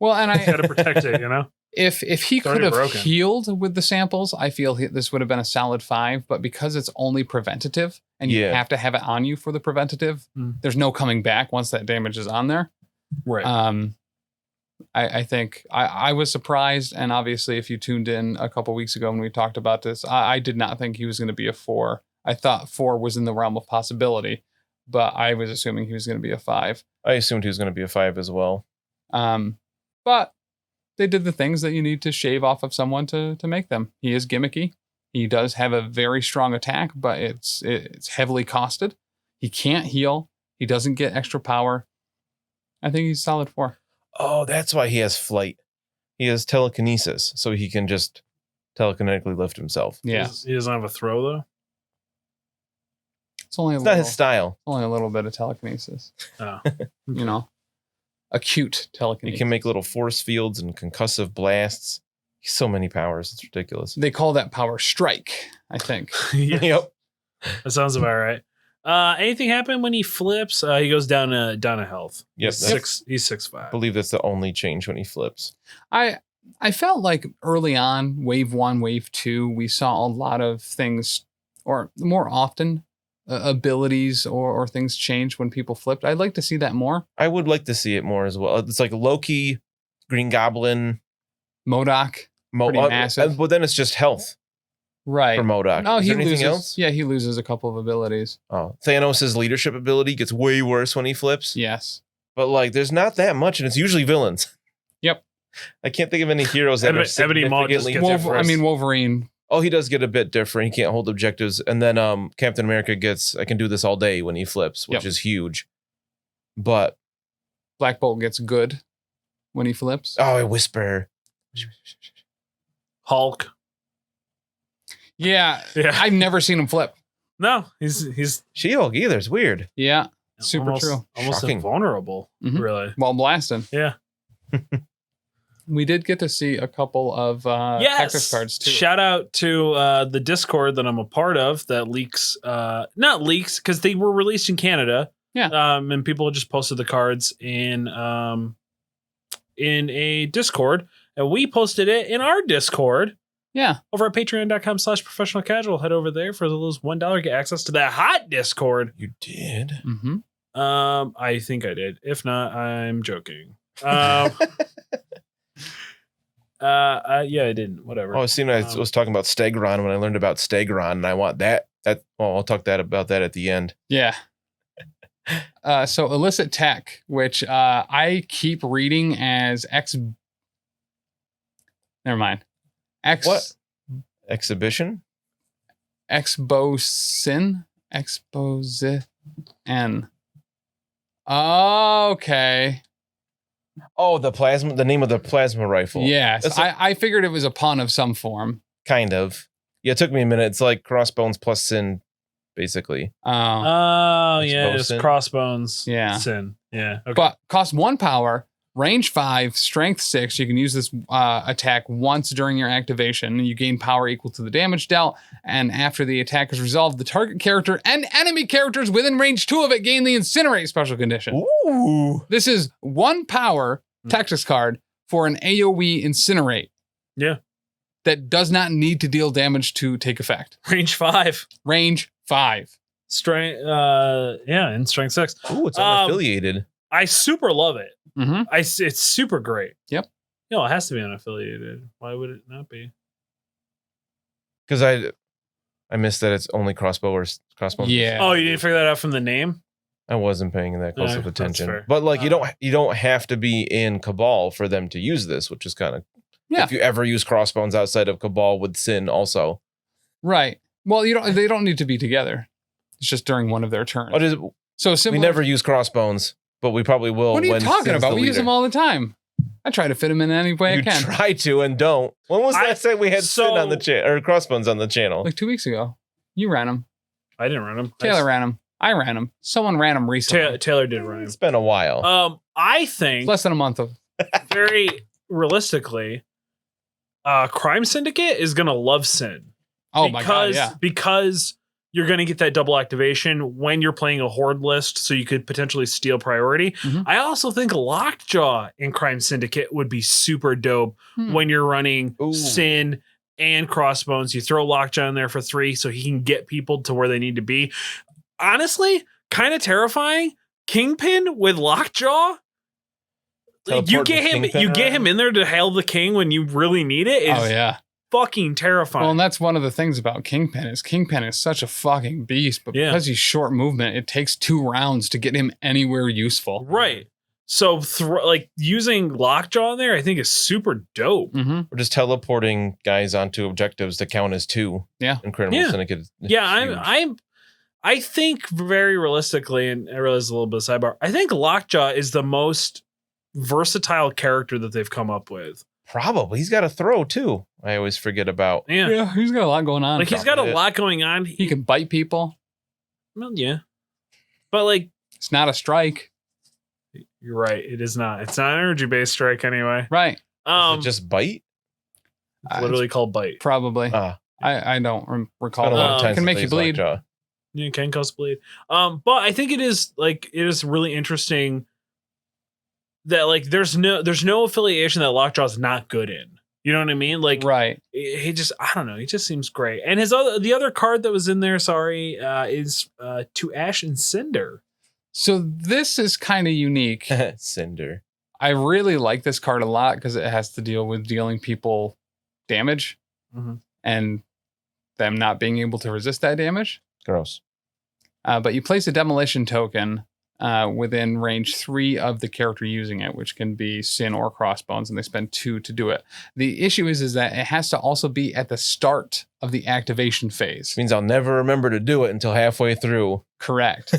Well, and I got to protect it, you know? If he It's already could have broken. healed with the samples, I feel this would have been a solid 5. But because it's only preventative and you have to have it on you for the preventative, there's no coming back once that damage is on there. Right. I think I was surprised, and obviously, if you tuned in a couple weeks ago when we talked about this, I did not think he was going to be a 4. I thought 4 was in the realm of possibility, but I was assuming he was going to be a 5. I assumed he was going to be a 5 as well. But they did the things that you need to shave off of someone to make them. He is gimmicky. He does have a very strong attack, but it's heavily costed. He can't heal. He doesn't get extra power. I think he's solid 4. Oh, that's why he has flight. He has telekinesis, so he can just telekinetically lift himself. Yeah. He doesn't have a throw, though? It's only not his style. Only a little bit of telekinesis. Oh. You know, acute telekinesis. He can make little force fields and concussive blasts. He's so many powers. It's ridiculous. They call that power strike, I think. Yeah. Yep. That sounds about right. Anything happen when he flips? He goes down a health. Yep. He's 6'5". I believe that's the only change when he flips. I felt like early on, wave 1, wave 2, we saw a lot of things, or more often, abilities or things change when people flipped. I'd like to see that more. I would like to see it more as well. It's like Loki, Green Goblin, MODOK. Pretty massive. But then it's just health. Right. For MODOK. No, Is he there anything loses. else? Yeah, he loses a couple of abilities. Oh, Thanos' leadership ability gets way worse when he flips. Yes. But like, there's not that much, and it's usually villains. Yep. I can't think of any heroes that are Ebony Maw just significantly gets different. Wolverine. Oh, he does get a bit different. He can't hold objectives. And then Captain America gets, I can do this all day when he flips, which is huge. But Black Bolt gets good when he flips. Oh, I whisper. Hulk. Yeah. I've never seen him flip. No, he's She-Hulk either. It's weird. Yeah. Super true. Almost Shocking. invulnerable, really. While blasting. Yeah. We did get to see a couple of Tactics cards too. Shout out to the Discord that I'm a part of that leaks, not leaks, because they were released in Canada. Yeah. And people just posted the cards in a Discord, and we posted it in our Discord. Yeah. Over at patreon.com/professional casual. Head over there for those $1. Get access to that hot Discord. You did? Mm-hmm. I think I did. If not, I'm joking. Yeah, I didn't. Whatever. Oh, I was talking about Stegron when I learned about Stegron, and I want that. I'll talk about that at the end. Yeah. So illicit tech, which I keep reading as Never mind. What? Exhibition? Exbosin? Exposin. Okay. Oh, the name of the plasma rifle. Yes. I figured it was a pun of some form. Kind of. Yeah, it took me a minute. It's like Crossbones plus Sin, basically. Oh, yeah, it's Sin. Crossbones. Yeah. Sin. Yeah. Okay. But cost 1 power, range 5, strength 6. You can use this attack once during your activation. You gain power equal to the damage dealt. And after the attack is resolved, the target character and enemy characters within range 2 of it gain the Incinerate special condition. Ooh. This is 1 power Tactics card for an AoE Incinerate. Yeah. That does not need to deal damage to take effect. Range 5. Range 5. Strength. And strength 6. Ooh, it's unaffiliated. I super love it. Mm-hmm. It's super great. Yep. You know, it has to be unaffiliated. Why would it not be? Because I missed that it's only crossbow. Yeah. Oh, you didn't figure that out from the name? I wasn't paying that close of that's attention. fair. But like, you don't have to be in Cabal for them to use this, which is kind of if you ever use Crossbones outside of Cabal with Sin, also. Right. Well, they don't need to be together. It's just during one of their turns. What is it? So similar. We never use Crossbones, but we probably will. What are you when talking Sin's about? the We use leader. them all the time. I try to fit them in any way I can. You try to and don't. When was last time we had Sin on the channel or Crossbones on the channel? Like 2 weeks ago. You ran them. I didn't run them. Taylor ran them. I ran them. Someone ran them recently. Taylor did run them. It's been a while. I think Less than a month of. very realistically, Crime Syndicate is gonna love Sin. Oh my god! Yeah. Because you're going to get that double activation when you're playing a horde list, so you could potentially steal priority. I also think Lockjaw in Crime Syndicate would be super dope when you're running Sin and Crossbones. You throw Lockjaw in there for 3 so he can get people to where they need to be. Honestly, kind of terrifying. Kingpin with Lockjaw. You get him in there to hail the king when you really need it. Fucking terrifying. Well, and that's one of the things about Kingpin is such a fucking beast, but because he's short movement, it takes 2 rounds to get him anywhere useful. Right. So using Lockjaw in there, I think is super dope. Or just teleporting guys onto objectives to count as 2. Yeah. Incredible Syndicate. I think very realistically, and I realize a little bit of sidebar, I think Lockjaw is the most versatile character that they've come up with. Probably. He's got a throw too. I always forget about. Yeah, he's got a lot going on. He's got a lot going on. He can bite people. Well, yeah. But it's not a strike. You're right. It is not. It's not an energy-based strike anyway. Right. Is it just bite? It's literally called bite. Probably. I don't recall. It can make you bleed. Lockjaw. Yeah, it can cause bleed. But I think it is really interesting that there's no affiliation that Lockjaw's not good in. You know what I mean? Right. He just, I don't know. He just seems great. And the other card that was in there, is To Ash and Cinder. So this is kind of unique. Cinder. I really like this card a lot because it has to deal with dealing people damage and them not being able to resist that damage. Gross. But you place a demolition token within range 3 of the character using it, which can be Sin or Crossbones, and they spend 2 to do it. The issue is that it has to also be at the start of the activation phase. Means I'll never remember to do it until halfway through. Correct.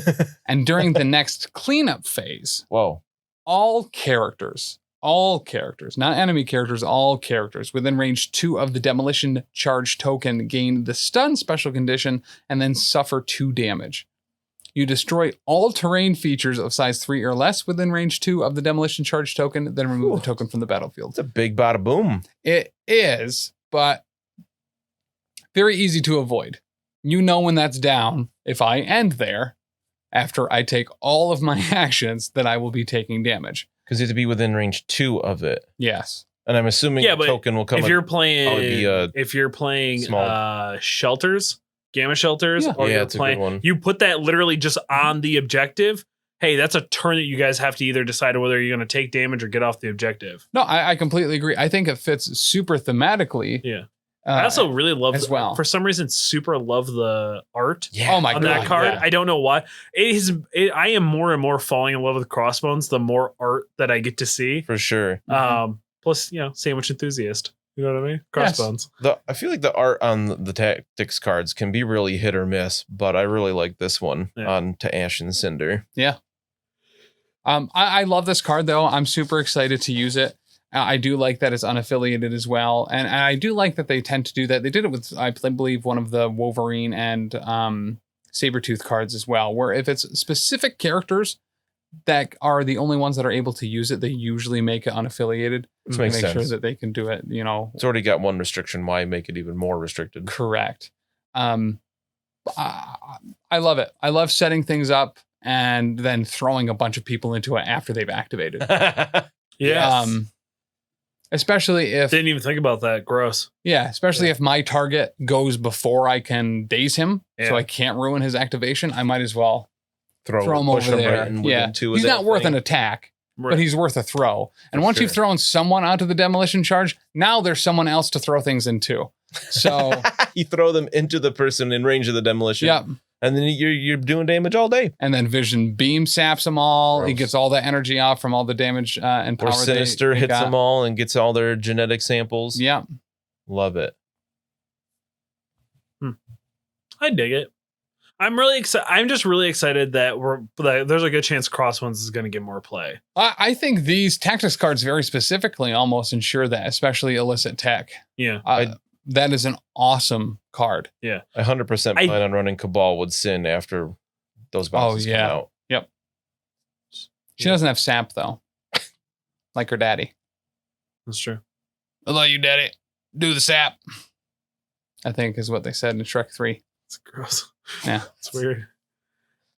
And during the next cleanup phase, all characters, not enemy characters, all characters within range 2 of the demolition charge token gain the stun special condition and then suffer 2 damage. You destroy all terrain features of size 3 or less within range 2 of the demolition charge token, then remove the token from the battlefield. It's a big bada boom. It is, but very easy to avoid. You know when that's down, if I end there, after I take all of my actions, that I will be taking damage. Because you have to be within range 2 of it. Yes. And I'm assuming the token will come. If you're playing shelters, gamma shelters, or you're playing, you put that literally just on the objective. Hey, that's a turn that you guys have to either decide whether you're going to take damage or get off the objective. No, I completely agree. I think it fits super thematically. Yeah. I also really love as well. For some reason, super love the art. Yeah. Oh my god, that card. Yeah. I don't know why. I am more and more falling in love with Crossbones the more art that I get to see. For sure. Plus, sandwich enthusiast. You know what I mean? Crossbones. Yes. I feel like the art on the tactics cards can be really hit or miss, but I really like this one on To Ash and Cinder. Yeah. I love this card though. I'm super excited to use it. I do like that it's unaffiliated as well. And I do like that they tend to do that. They did it with, I believe, one of the Wolverine and Sabretooth cards as well, where if it's specific characters that are the only ones that are able to use it, they usually make it unaffiliated to make sure that they can do it, It's already got one restriction. Why make it even more restricted? Correct. I love it. I love setting things up and then throwing a bunch of people into it after they've activated. Yes. Especially if... Didn't even think about that. Gross. Yeah, especially if my target goes before I can daze him, so I can't ruin his activation, I might as well throw him over there. Right he's not worth an attack, but he's worth a throw. And once you've thrown someone onto the demolition charge, now there's someone else to throw things into. So... you throw them into the person in range of the demolition. Yep. And then you're doing damage all day. And then Vision Beam saps them all. Gross. He gets all the energy off from all the damage and power. Or Sinister hits them all and gets all their genetic samples. Yeah. Love it. I dig it. I'm really excited. I'm just really excited that there's a good chance Crossbones is going to get more play. I think these tactics cards very specifically almost ensure that, especially illicit tech. Yeah. That is an awesome card. Yeah. I 100% plan on running Cabal with Sin after those boxes come out. Yep. She doesn't have sap, though. Like her daddy. That's true. I love you, daddy. Do the sap. I think is what they said in Shrek 3. It's gross. Yeah. It's weird.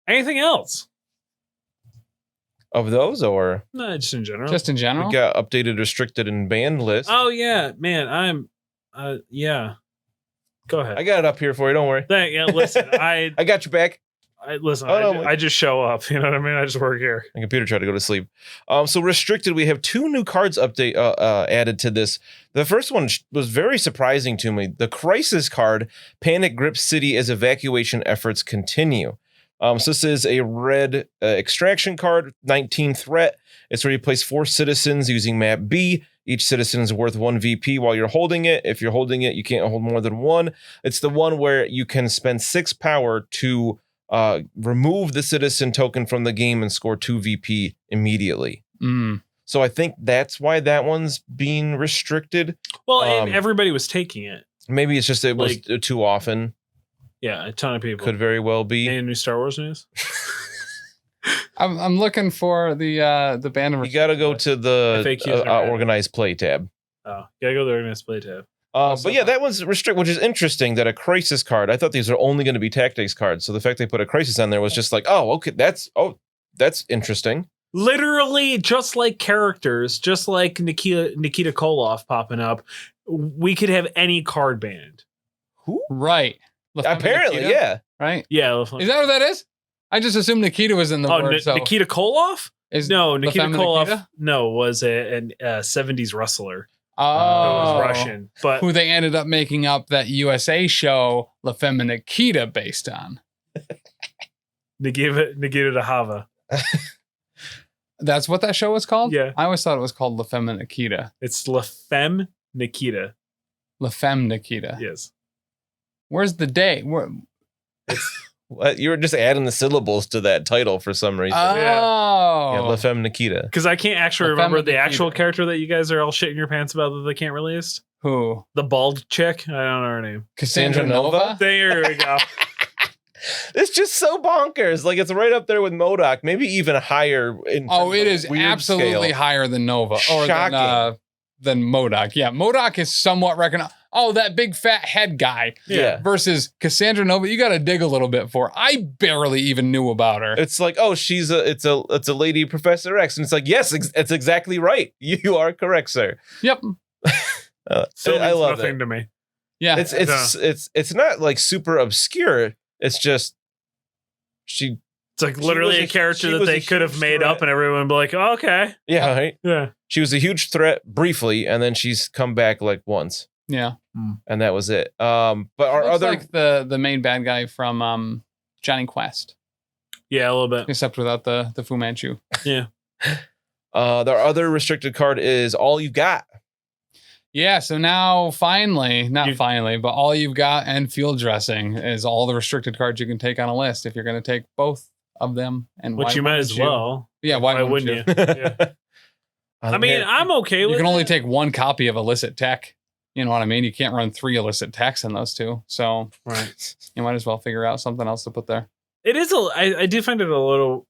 Anything else? Of those, or No, just in general. Just in general? we got updated, restricted, and banned list. Oh yeah, man. Yeah. Go ahead. I got it up here for you. Don't worry. Listen, I got your back. I just show up. You know what I mean? I just work here. My computer tried to go to sleep. So restricted, we have 2 new cards added to this. The first one was very surprising to me. The Crisis card, Panic Grips City as evacuation efforts continue. So this is a red extraction card, 19 threat. It's where you place 4 citizens using map B. Each citizen is worth 1 VP while you're holding it. If you're holding it, you can't hold more than 1. It's the one where you can spend 6 power to remove the citizen token from the game and score 2 VP immediately. So I think that's why that one's being restricted. Well, and everybody was taking it. Maybe it's just it was too often. Yeah, a ton of people. Could very well be. Any new Star Wars news? I'm looking for the band. You got to go to the organized play tab. Oh, gotta go to the organized play tab. But yeah, that one's restricted, which is interesting that a Crisis card, I thought these are only going to be tactics cards. So the fact they put a Crisis on there was just like, oh, okay, that's interesting. Literally, just like characters, just like Nikita Koloff popping up, we could have any card banned. Who? Right. Apparently, Nikita? Yeah. Right? Yeah. Is that what that is? I just assumed Nikita was in the word. So. Nikita Koloff? No, Nikita Koloff Nikita? Was a 70s wrestler. Oh, it was Russian, but who they ended up making up that USA show La Femme Nikita based on. Nikita de Hava. That's what that show was called? Yeah. I always thought it was called La Femme Nikita. It's La Femme Nikita. La Femme Nikita. Yes. Where's the day? What? You were just adding the syllables to that title for some reason. Oh. Yeah, La Femme Nikita. Because I can't actually remember the actual character that you guys are all shitting your pants about that they can't release. Who? The bald chick? I don't know her name. Cassandra Nova? There we go. It's just so bonkers. Like, it's right up there with MODOK, maybe even higher. It is absolutely higher than Nova. Shocking. Or than MODOK. Yeah, MODOK is somewhat recognized. Oh, that big fat head guy. Yeah. Versus Cassandra Nova, you got to dig a little bit for. I barely even knew about her. It's like, oh, it's a lady Professor X, and it's like, yes, it's exactly right. You are correct, sir. Yep. I love nothing it. to me. Yeah, it's not like super obscure. It's just It's like literally a character that they could have made up, and everyone would be like, oh, okay. Yeah, right. Yeah. She was a huge threat briefly, and then she's come back like once. Yeah. And that was it. But our other like the main bad guy from Johnny Quest. Yeah, a little bit. Except without the Fu Manchu. Yeah. Their other restricted card is All You Got. Yeah, so now finally, but All You've Got and Field Dressing is all the restricted cards you can take on a list if you're going to take both of them. And which you might as well. Yeah, why wouldn't you? Yeah. I mean, I'm okay with it. You can only take one copy of illicit tech. You know what I mean? You can't run 3 illicit techs in those 2. So you might as well figure out something else to put there. It is I do find it a little.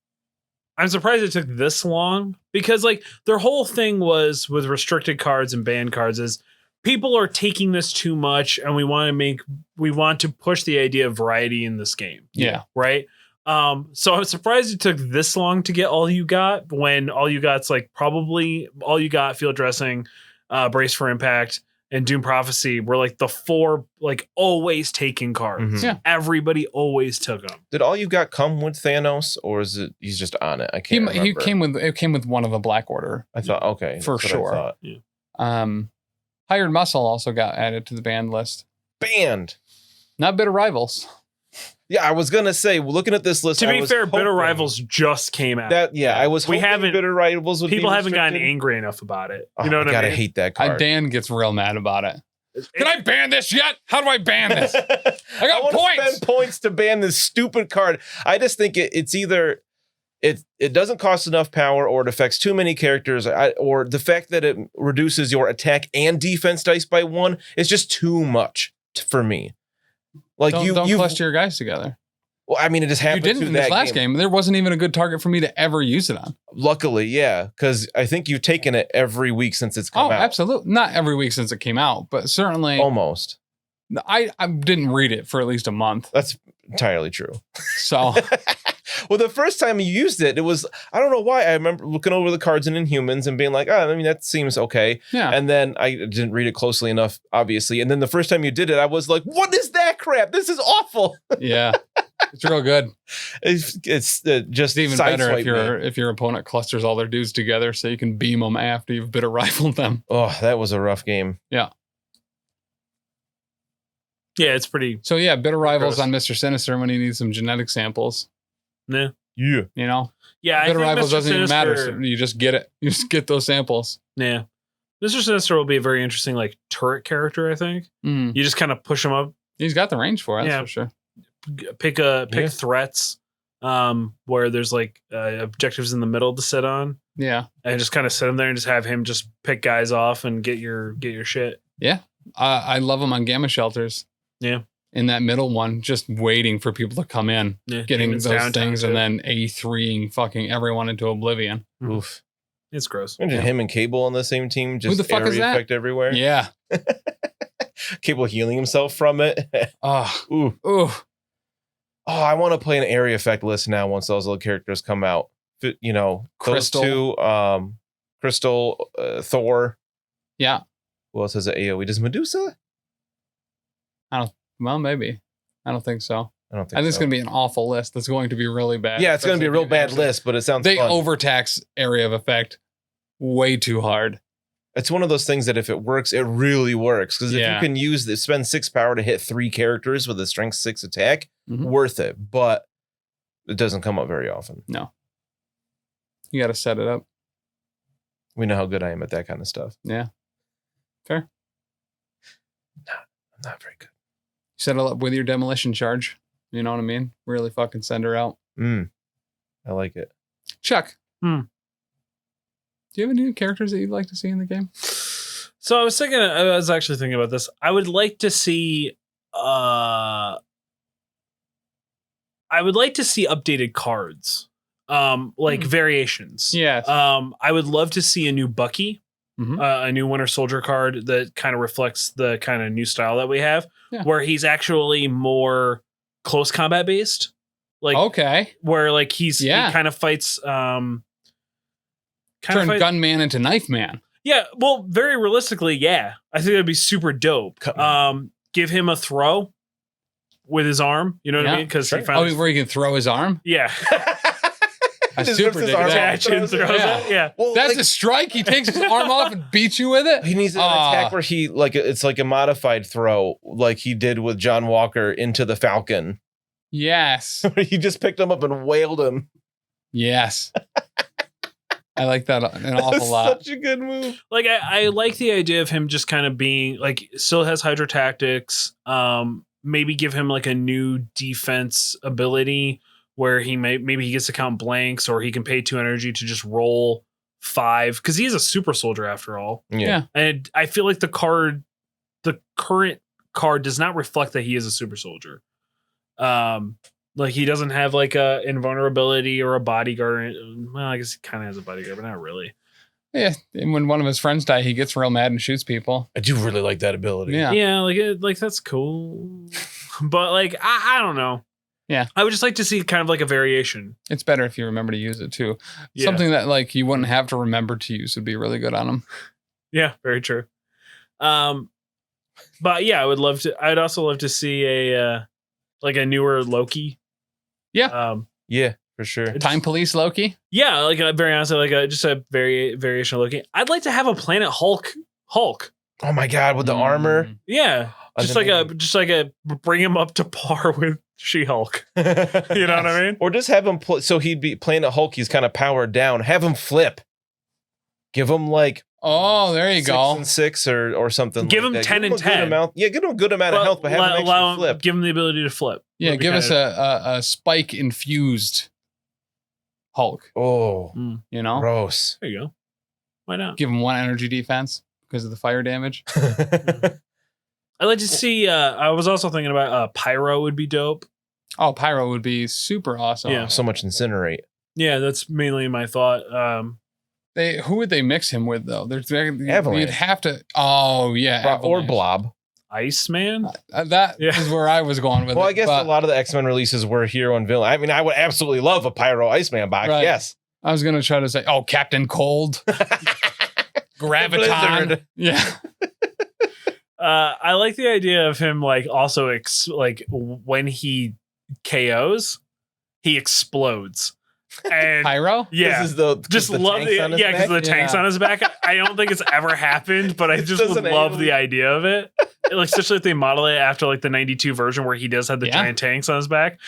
I'm surprised it took this long because like their whole thing was with restricted cards and banned cards is people are taking this too much and we want to push the idea of variety in this game. Yeah. Right. So I'm surprised it took this long to get All You Got when All You Got's like probably All You Got, Field Dressing, Brace for Impact, and Doom Prophecy were like the 4 like always taking cards. Mm-hmm. Yeah. Everybody always took them. Did All You Got come with Thanos, or is it he's just on it? I can't remember. It came with one of the Black Order. I thought okay. For sure. Yeah. Hired Muscle also got added to the banned list. Banned. Not Bitter Rivals. Yeah, I was gonna say, looking at this list. To be fair, Bitter Rivals just came out. I was. We haven't. Bitter Rivals. People haven't gotten angry enough about it. You know what I mean? Gotta hate that card. Dan gets real mad about it. Can I ban this yet? How do I ban this? I got points. Spend points to ban this stupid card. I just think it's either it doesn't cost enough power, or it affects too many characters, or the fact that it reduces your attack and defense dice by 1 is just too much for me. Like don't cluster your guys together. Well, I mean, it just happened. You didn't in this last game. There wasn't even a good target for me to ever use it on. Luckily, yeah, because I think you've taken it every week since it's come out. Oh, absolutely. Not every week since it came out, but certainly almost. I didn't read it for at least a month. That's entirely true. So, well, the first time you used it, it was, I don't know why. I remember looking over the cards in Inhumans and being like, oh, I mean, that seems okay. yeah. And then I didn't read it closely enough, obviously. And then the first time you did it, I was like, what is that crap? This is awful. Yeah. It's real good. It's just It's even better if your opponent clusters all their dudes together so you can beam them after you've bitter rifled them. Oh, that was a rough game. Yeah. Yeah, it's pretty. So yeah, bitter rivals gross. on Mr. Sinister when he needs some genetic samples. Yeah. Yeah. You know? Yeah, Bitter I think rivals Mr. doesn't even matter. Sinister- So you just get it. You just get those samples. Yeah. Mr. Sinister will be a very interesting like turret character, I think. Mm. You just kind of push him up, He's got the range for it, that's Yeah. for sure. pick threats where there's like objectives in the middle to sit on, Yeah. and just kind of sit him there and just have him just pick guys off and get your shit. I love him on gamma shelters. Yeah. In that middle one, just waiting for people to come in, Yeah, getting demons those downtown, things, too. and then A3ing fucking everyone into oblivion. Mhm. Oof. It's gross. Imagine him and Cable on the same team. Just the fuck is area that? effect everywhere. Yeah. Cable healing himself from it. Oh, Ooh. ooh. Oh, I want to play an area effect list now once those little characters come out. You know, Crystal. those two, Crystal, Thor. Yeah. Who else has an AoE? Does Medusa? Well, maybe. I don't think so. I don't think I think it's so. going to be an awful list. That's going to be really bad. Yeah, it's going to be a real Especially if bad you list, but it sounds They fun. overtax area of effect way too hard. It's one of those things that if it works, it really works. Because if Yeah. you can spend 6 power to hit 3 characters with a strength 6 attack, Mhm. worth it. But it doesn't come up very often. No. You got to set it up. We know how good I am at that kind of stuff. Yeah. Fair. I'm not very good. Set it up with your demolition charge. You know what I mean? Really fucking send her out. I like it. Chuck. Hmm. Do you have any new characters that you'd like to see in the game? So I was actually thinking about this. I would like to see updated cards. Variations. Yeah. I would love to see a new Bucky, Mhm. a new Winter Soldier card that kind of reflects the kind of new style that we have, Yeah. where he's actually more close combat based. Like Okay. where like he kind of fights Turn gunman into knife man. Yeah, well, very realistically, yeah. I think that'd be super dope. Give him a throw with his arm, you know what I Yeah, mean? Because sure. he finally where he can throw his arm? yeah. I Just super rips his dig arm that. off. Attach and throws Yeah. it. Yeah. Well, That's like, a strike. He takes his arm off and beats you with it. he needs an attack where he it's like a modified throw, like he did with John Walker into the Falcon. Yes. He just picked him up and wailed him. Yes. I like that an awful That's lot. such a good move. Like I like the idea of him just kind of being like still has Hydro Tactics. Maybe give him like a new defense ability where maybe he gets to count blanks, or he can pay 2 energy to just roll 5 because he's a super soldier after all. Yeah. And I feel like the current card does not reflect that he is a super soldier. Like he doesn't have like a invulnerability or a bodyguard. Well, I guess he kind of has a bodyguard, but not really. Yeah. And when one of his friends die, he gets real mad and shoots people. I do really like that ability. Yeah. Yeah, like that's cool. But like I don't know. Yeah. I would just like to see kind of like a variation. It's better if you remember to use it too. Yeah. Something that like you wouldn't have to remember to use would be really good on him. Yeah, very true. But yeah, I'd also love to see a newer Loki. Yeah. Yeah, for sure. Time Police Loki. Yeah, like very honestly, like just a variation of Loki. I'd like to have a Planet Hulk. Oh my god, with the armor. Yeah, And just then like a bring him up to par with She-Hulk. You know what I mean? Or just have him so he'd be playing a Hulk. He's kind of powered down. Have him flip. Give him like Oh, there you 6 go. and 6 or something. Give like him that. 10 Give and him a good 10. amount. Yeah, give him a good amount of health, but have him actually flip. Give him the ability to flip. Yeah, Would be give us kinda- a spike infused Hulk. Oh, You know, gross. There you go. Why not? give him 1 energy defense because of the fire damage. I'd like to see. I was also thinking about Pyro would be dope. Oh, Pyro would be super awesome. Yeah. So much incinerate. Yeah, that's mainly my thought. Who would they mix him with though? You'd Avalanche. have to. Oh yeah, Or Avalanche. Blob. Iceman. That is where I was going with it. Well, I guess a lot of the X-Men releases were hero and villain. I mean, I would absolutely love a Pyro Iceman box. Right. Yes. I was going to try to say, Captain Cold. Graviton. Yeah. I like the idea of him like also like when he KOs, he explodes. And Pyro? Yeah. This is the just love the because the tanks on his back. I don't think it's ever happened, but I just would love the idea of it. Like, especially if they model it after like the 92 version where he does have the giant tanks on his back,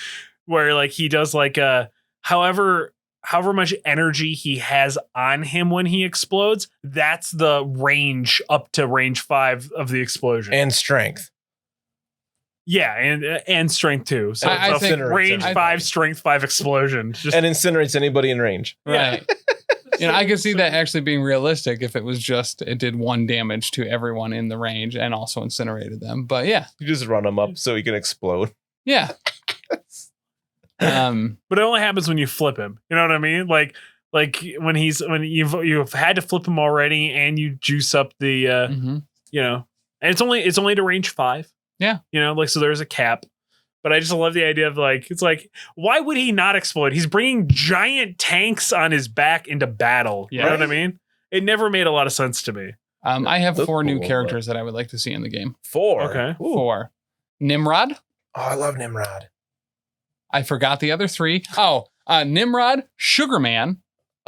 where like he does like however much energy he has on him when he explodes, that's the range up to range 5 of the explosion. And strength. Yeah, and strength too. So I think range 5, strength 5 explosion. And incinerates anybody in range. Right. I could see that actually being realistic if it was just it did 1 damage to everyone in the range and also incinerated them. But yeah. You just run him up so he can explode. Yeah. But it only happens when you flip him. You know what I mean? Like when you've had to flip him already and you juice up the and it's only to range 5. Yeah. So there's a cap. But I just love the idea of it's like, why would he not explode? He's bringing giant tanks on his back into battle. You know what I mean? It never made a lot of sense to me. I have 4 new characters that I would like to see in the game. 4? Okay. 4. Nimrod. Oh, I love Nimrod. I forgot the other 3. Nimrod, Sugarman.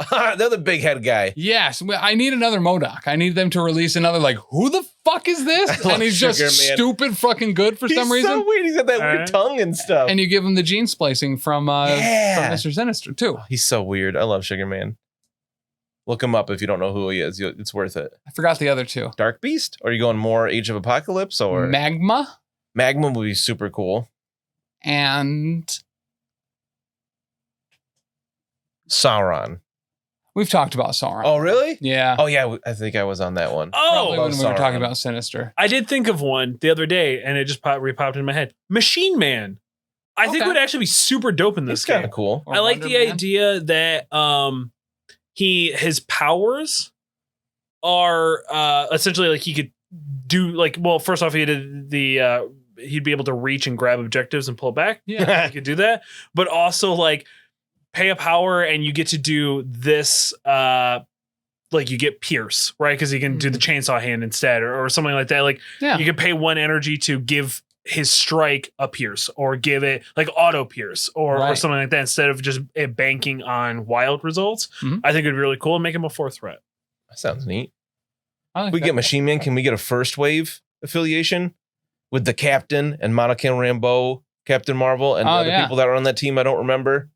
They're the big head guy. Yes, I need another MODOK. I need them to release another, who the fuck is this? And he's just stupid fucking good for some reason. He's so weird. He's got that weird tongue and stuff. And you give him the gene splicing from Mr. Sinister, too. Oh, he's so weird. I love Sugar Man. Look him up if you don't know who he is. It's worth it. I forgot the other 2. Dark Beast? Or are you going more Age of Apocalypse? Or Magma? Magma would be super cool. And Sauron. We've talked about Sauron. Oh, really? Yeah. Oh, yeah. I think I was on that one. Probably when we were talking about Sinister. I did think of one the other day, and it just repopped in my head. Machine Man. I think would actually be super dope in this game. Kind of cool. I like the idea that his powers are essentially like he could do first off he did he'd be able to reach and grab objectives and pull back. Yeah, he could do that, but also pay a power and you get to do this you get Pierce, right? Because he can do the chainsaw hand instead or something like that. You can pay 1 energy to give his strike a pierce or give it auto pierce or something like that instead of just it banking on wild results. I think it'd be really cool and make him a 4th threat. That sounds neat. We get Machine Man. Can we get a First Wave affiliation with the Captain and Monica Rambeau, Captain Marvel, and the other people that are on that team? I don't remember.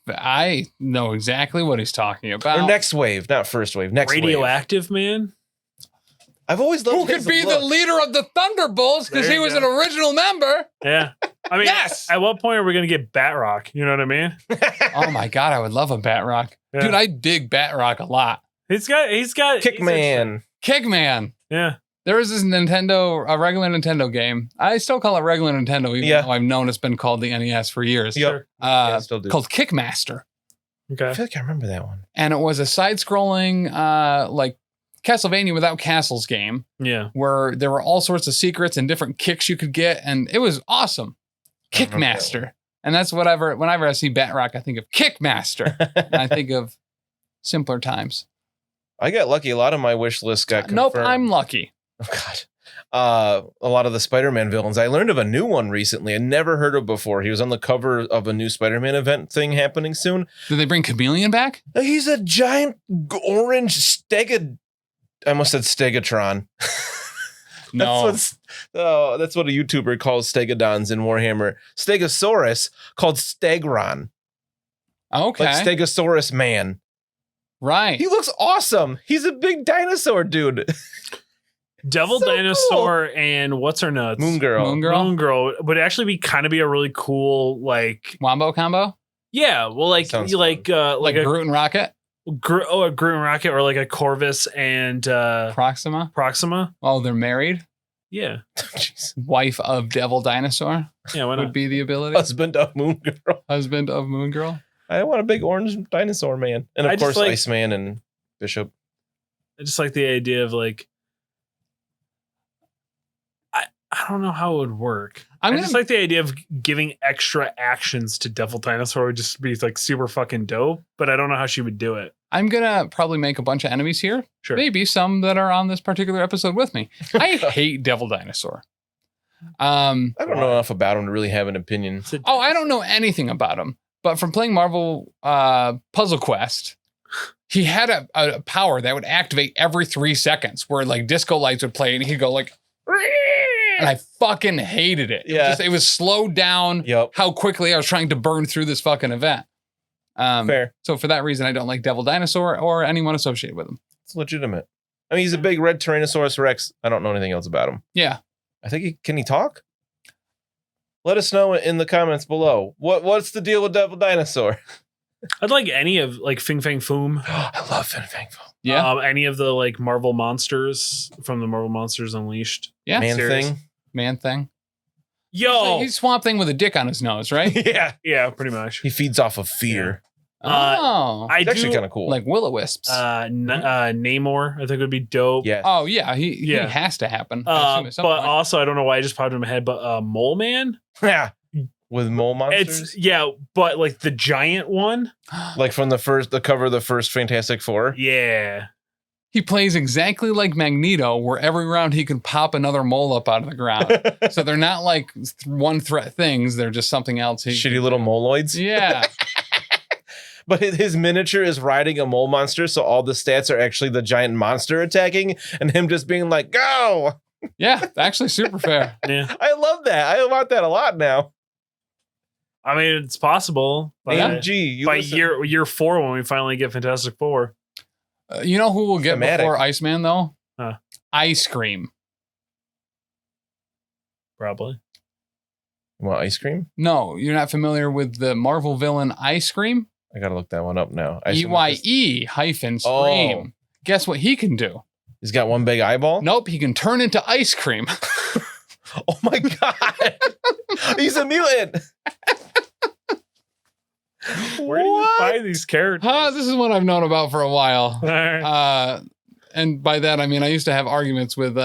I know exactly what he's talking about. Or Next Wave, not First Wave. Next Radioactive Wave. Man. I've always loved who could be the leader of the Thunderbolts because he was an original member. Yeah. I mean, at what point are we going to get Batrock? You know what I mean? Oh my God, I would love a Batrock. Yeah. Dude, I dig Batrock a lot. He's got Kickman. Kickman. Yeah. There was this a regular Nintendo game. I still call it regular Nintendo, even though I've known it's been called the NES for years. Yep. Called Kickmaster. Okay. I feel like I remember that one. And it was a side-scrolling, Castlevania without castles game. Yeah. Where there were all sorts of secrets and different kicks you could get, and it was awesome. Kickmaster. And that's whenever I see Batrock, I think of Kickmaster. And I think of simpler times. I got lucky. A lot of my wish list got confirmed. Nope, I'm lucky. Oh, God. A lot of the Spider-Man villains. I learned of a new one recently. I never heard of before. He was on the cover of a new Spider-Man event thing happening soon. Did they bring Chameleon back? He's a giant orange I almost said Stegatron. No. That's what a YouTuber calls Stegodons in Warhammer. Stegosaurus called Stegron. Okay. Like Stegosaurus Man. Right. He looks awesome. He's a big dinosaur dude. Devil Dinosaur cool. And what's her nuts? Moon Girl would actually be a really cool Wombo combo. Yeah, well, like a Groot and Rocket. A Groot and Rocket, or like a Corvus and Proxima. Oh, they're married. Yeah. Wife of Devil Dinosaur. Yeah, why not? Would be the ability. Husband of Moon Girl. I want a big orange dinosaur man, and of course Iceman and Bishop. I just like the idea of I don't know how it would work. I just like the idea of giving extra actions to Devil Dinosaur would just be like super fucking dope, but I don't know how she would do it. I'm going to probably make a bunch of enemies here. Sure. Maybe some that are on this particular episode with me. I hate Devil Dinosaur. I don't know enough about him to really have an opinion. I don't know anything about him, but from playing Marvel Puzzle Quest, he had a power that would activate every 3 seconds where like disco lights would play and he'd go like, and I fucking hated it. Yeah. It was slowed down how quickly I was trying to burn through this fucking event. Fair. So for that reason, I don't like Devil Dinosaur or anyone associated with him. It's legitimate. I mean, he's a big red Tyrannosaurus Rex. I don't know anything else about him. Yeah. I think can he talk? Let us know in the comments below. What's the deal with Devil Dinosaur? I'd like any of like Fing Fang Foom. I love Fing Fang Foom. Yeah. Any of the like Marvel monsters from the Marvel Monsters Unleashed. Yeah. Man Thing. Yo, he's Swamp Thing with a dick on his nose, right? yeah, pretty much. He feeds off of fear. It's actually kind of cool. Like will-o-wisps. Namor, I think would be dope. Yeah. Oh yeah, he has to happen. But also, I don't know why I just popped in my head, but Mole Man. Yeah. With mole monsters. But like the giant one, like from the cover of the first Fantastic Four. Yeah. He plays exactly like Magneto, where every round he can pop another mole up out of the ground. So they're not like one threat things; they're just something else. Shitty little moloids. Yeah. But his miniature is riding a mole monster, so all the stats are actually the giant monster attacking, and him just being like, "Go!" Yeah, actually, super fair. Yeah, I love that. I want that a lot now. I mean, it's possible. By year 4, when we finally get Fantastic Four. You know who will get before Iceman though? Huh. Ice Cream. Probably. You want ice cream? No, you're not familiar with the Marvel villain Ice Cream? I gotta look that one up now. EYE-Scream. Oh. Guess what he can do? He's got one big eyeball? Nope, he can turn into ice cream. Oh my god. He's a mutant. Where do you find these characters? This is what I've known about for a while. And by that, I mean, I used to have arguments with...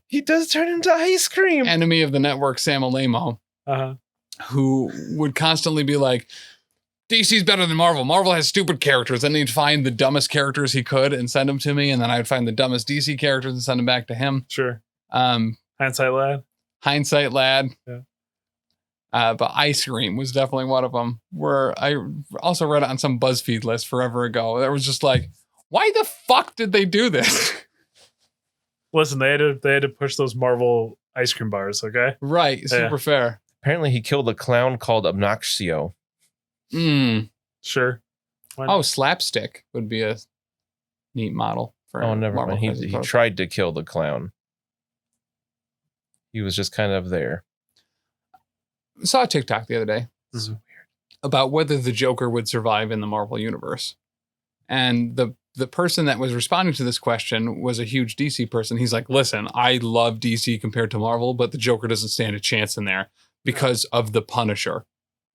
he does turn into ice cream. Enemy of the network, Sam Alamo, who would constantly be like, DC's better than Marvel. Marvel has stupid characters. And he'd find the dumbest characters he could and send them to me. And then I'd find the dumbest DC characters and send them back to him. Sure. Hindsight lad. Yeah. But Ice Cream was definitely one of them, where I also read it on some BuzzFeed list forever ago. That was just like, why the fuck did they do this? Listen, they had to push those Marvel ice cream bars, okay? Right, super fair. Apparently he killed a clown called Obnoxio. Sure. Slapstick would be a neat model for never Marvel. mind. He tried to kill the clown. He was just kind of there. I saw a TikTok the other day. This is weird. About whether the Joker would survive in the Marvel universe. And the person that was responding to this question was a huge DC person. He's like, listen, I love DC compared to Marvel, but the Joker doesn't stand a chance in there because of the Punisher.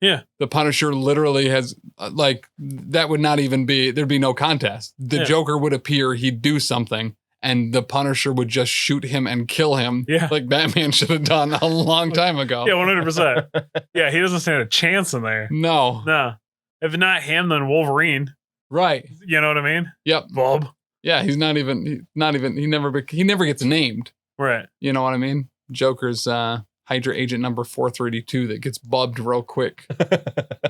Yeah. The Punisher literally has, that would not even be, there'd be no contest. The Joker would appear, he'd do something, and the Punisher would just shoot him and kill him. Yeah. Like Batman should have done a long time ago. Yeah, 100%. Yeah, he doesn't stand a chance in there. No. If not him, then Wolverine. Right. You know what I mean? Yep. Bob. Yeah, he never gets named. Right. You know what I mean? Joker's Hydra agent number 432 that gets bubbed real quick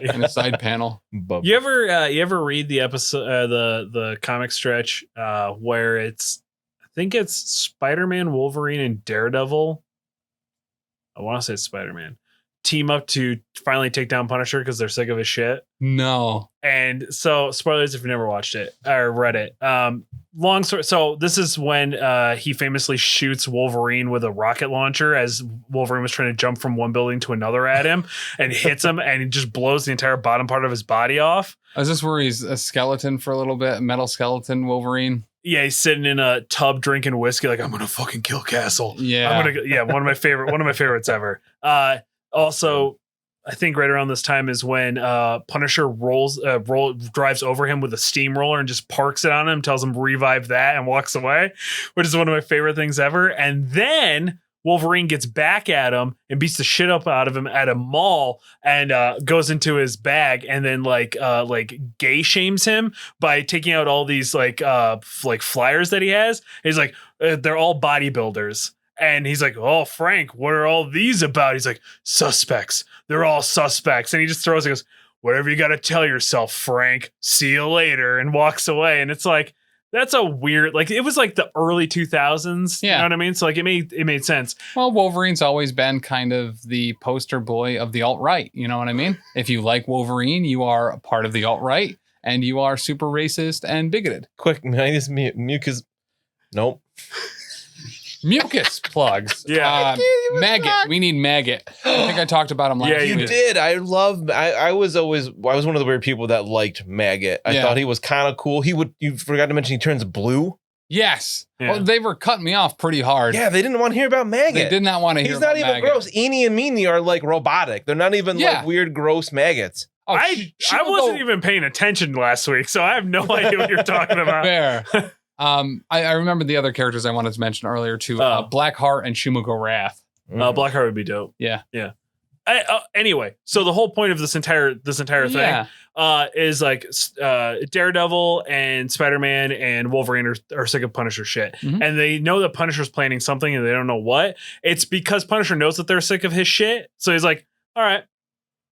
in a side panel. You ever read the episode, the comic stretch where I think it's Spider-Man, Wolverine, and Daredevil. I want to say it's Spider-Man. Team up to finally take down Punisher because they're sick of his shit. No. And so, spoilers if you've never watched it or read it. Long story. So this is when he famously shoots Wolverine with a rocket launcher as Wolverine was trying to jump from one building to another at him and hits him, and he just blows the entire bottom part of his body off. Is this where he's a skeleton for a little bit? Metal skeleton Wolverine? Yeah, he's sitting in a tub drinking whiskey like, I'm gonna fucking kill Castle. Yeah. One of my favorites ever. Also, I think right around this time is when Punisher drives over him with a steamroller and just parks it on him, tells him revive that, and walks away, which is one of my favorite things ever. And then Wolverine gets back at him and beats the shit up out of him at a mall and goes into his bag and then like gay shames him by taking out all these like flyers that he has. He's like, they're all bodybuilders. And he's like, oh, Frank, what are all these about? He's like, suspects. They're all suspects. And he just throws and goes, whatever you got to tell yourself, Frank. See you later. And walks away. And it's like, that's a weird, like, it was like the early 2000s. Yeah. You know what I mean? So like it made sense. Well, Wolverine's always been kind of the poster boy of the alt-right. You know what I mean? If you like Wolverine, you are a part of the alt-right and you are super racist and bigoted. Quick, minus mucus. Nope. Mucus plugs. Yeah. Maggot. We need Maggot. I think I talked about him last Yeah, week. You did. I was one of the weird people that liked Maggot. I thought he was kind of cool. You forgot to mention he turns blue. Yes. Yeah. Well, they were cutting me off pretty hard. Yeah, they didn't want to hear about Maggot. They did not want to hear He's not about even Maggot. gross. Eenie and Meanie are like robotic. They're not even like weird, gross maggots. Oh, I wasn't even paying attention last week, so I have no idea what you're talking about. Fair. I remember the other characters I wanted to mention earlier too. Blackheart and Shumago Wrath. Blackheart would be dope. Yeah. Anyway, so the whole point of this entire thing is like Daredevil and Spider-Man and Wolverine are sick of Punisher shit. Mhm. And they know that Punisher's planning something and they don't know what. It's because Punisher knows that they're sick of his shit. So he's like, all right,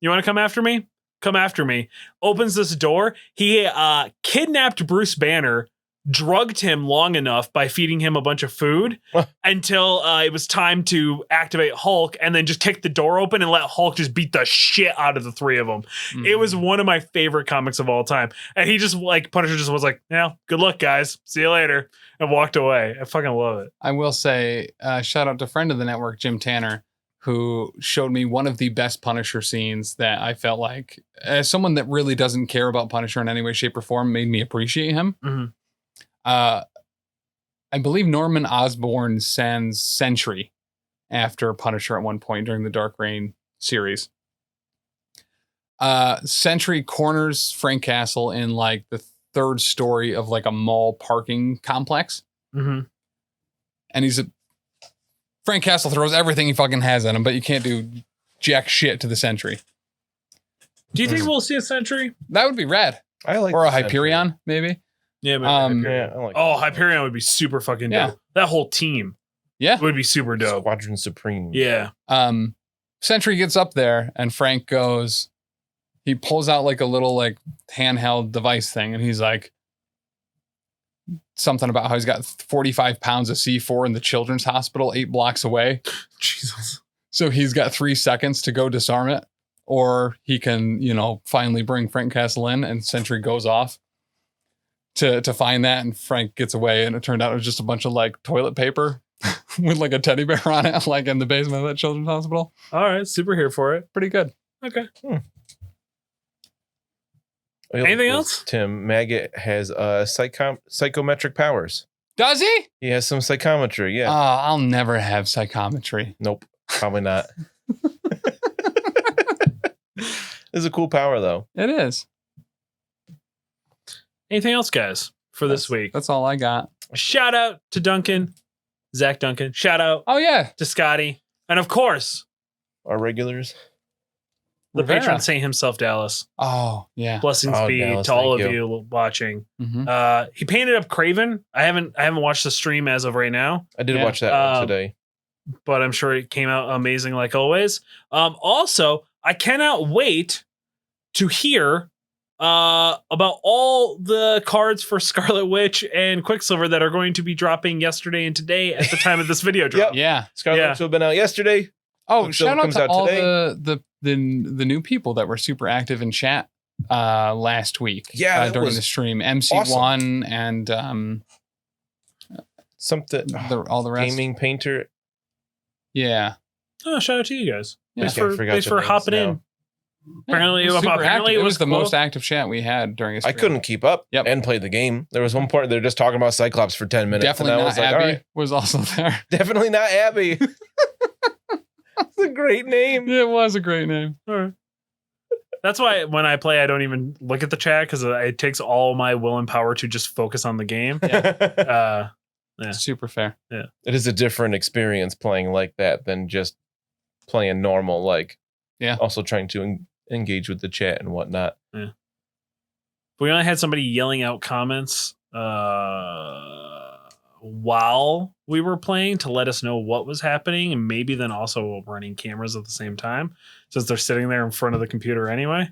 you want to come after me? Come after me. Opens this door. He kidnapped Bruce Banner, drugged him long enough by feeding him a bunch of food until it was time to activate Hulk, and then just kicked the door open and let Hulk just beat the shit out of the three of them. Mm-hmm. It was one of my favorite comics of all time. And he just like, Punisher just was like, yeah, good luck, guys. See you later. And walked away. I fucking love it. I will say, shout out to friend of the network, Jim Tanner, who showed me one of the best Punisher scenes that I felt like, as someone that really doesn't care about Punisher in any way, shape, or form, made me appreciate him. Mm-hmm. I believe Norman Osborn sends Sentry after Punisher at one point during the Dark Reign series. Sentry corners Frank Castle in like the third story of like a mall parking complex. Mm-hmm. And Frank Castle throws everything he fucking has at him, but you can't do jack shit to the Sentry. Do you think we'll see a Sentry? That would be rad. I like Or a the Sentry. Hyperion, maybe. Yeah, maybe Hyperion. Yeah, I like Hyperion would be super fucking dope. That whole team would be super dope. Squadron Supreme. Yeah. Sentry ggets up there and Frank goes, he pulls out like a little like handheld device thing and he's like something about how he's got 45 pounds of C4 in the children's hospital 8 blocks away. Jesus. So he's got 3 seconds to go disarm it, or he can, finally bring Frank Castle in, and Sentry goes off to find that, and Frank gets away, and it turned out it was just a bunch of like toilet paper with like a teddy bear on it, like in the basement of that children's hospital. All right, super here for it. Pretty good. Okay. Anything else? Tim, Maggot has psychometric powers. Does he? He has some psychometry, yeah. I'll never have psychometry. Nope, probably not. It's a cool power, though. It is. Anything else, guys, for this week? That's all I got. Shout out to Duncan, Zach Duncan. Shout out Oh, yeah. to Scotty. And of course, Our regulars. the Rivera. patron saint himself, Dallas. Oh, yeah. Blessings Oh, be Dallas, to all of thank you watching. Mhm. He painted up Craven. I haven't watched the stream as of right now, I did Yeah. watch that one today. but I'm sure it came out amazing like always. Also, I cannot wait to hear about all the cards for Scarlet Witch and Quicksilver that are going to be dropping yesterday and today at the time of this video drop. Yep. Yeah. Scarlet Yeah. Witch would have been out yesterday. Oh, Quicksilver shout out comes to out all today. the new people that were super active in chat last week. Yeah, that during was the stream. MC1 and Something. all the rest. Gaming Painter. Yeah. Oh, shout out to you guys. Yeah. Thanks I for, forgot thanks their for names hopping now. in. Apparently, it was super apparently active. it was the cool. most active chat we had during a I stream. couldn't keep up Yep. and play the game. There was one point they're just talking about Cyclops for 10 minutes. Definitely and I not was like, Abby all right, was also there. definitely not Abby. That's a great name. It was a great name. All right. That's why when I play, I don't even look at the chat because it takes all my will and power to just focus on the game. And Super fair. It is a different experience playing like that than just playing normal, like also trying to engage with the chat and whatnot. Yeah. We only had somebody yelling out comments while we were playing to let us know what was happening, and maybe then also running cameras at the same time, since they're sitting there in front of the computer anyway.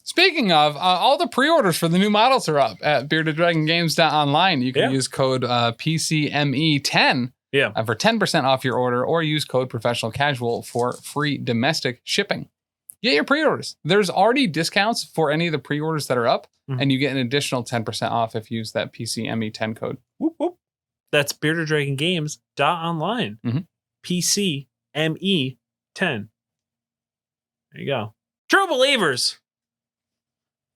Speaking of, all the pre-orders for the new models are up at beardeddragongames.online. You can use code PCME10 for 10% off your order, or use code Professional Casual for free domestic shipping. Get your pre-orders. There's already discounts for any of the pre-orders that are up, and you get an additional 10% off if you use that PCME10 code. Whoop, whoop. That's beardeddragongames.online. PCME10. There you go. True believers.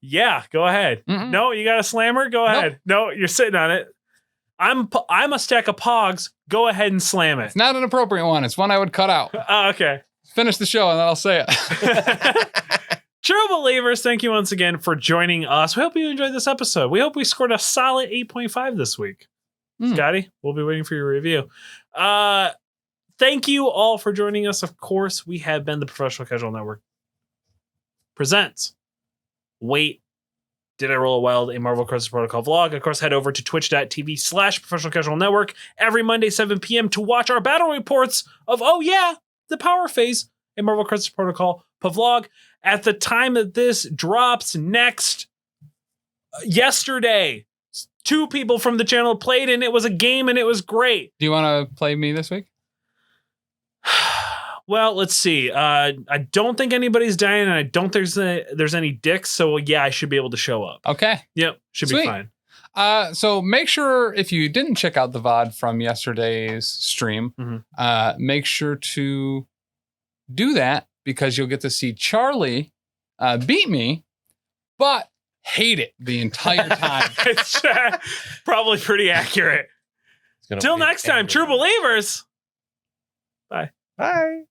Yeah, go ahead. No, you got a slammer? Go ahead. No, you're sitting on it. I'm a stack of pogs. Go ahead and slam it. It's not an appropriate one. It's one I would cut out. Okay. Finish the show and then I'll say it. True believers, thank you once again for joining us. We hope you enjoyed this episode. We hope we scored a solid 8.5 this week. Scotty, we'll be waiting for your review. Thank you all for joining us. Of course, we have been the Professional Casual Network presents Wait, Did I Roll a Wild? A Marvel Crisis Protocol vlog. Of course, head over to twitch.tv/Professional Casual Network every Monday, 7 p.m. to watch our battle reports of, the Power Phase, a Marvel Crisis Protocol vlog. At the time that this drops yesterday, 2 people from the channel played, and it was a game, and it was great. Do you want to play me this week? Well, let's see. I don't think anybody's dying, and I don't think there's any dicks. So I should be able to show up. Okay. Yep, should be fine. So make sure, if you didn't check out the VOD from yesterday's stream, make sure to do that, because you'll get to see Charlie beat me, but hate it the entire time. It's probably pretty accurate. Till next time, true believers. Bye. Bye.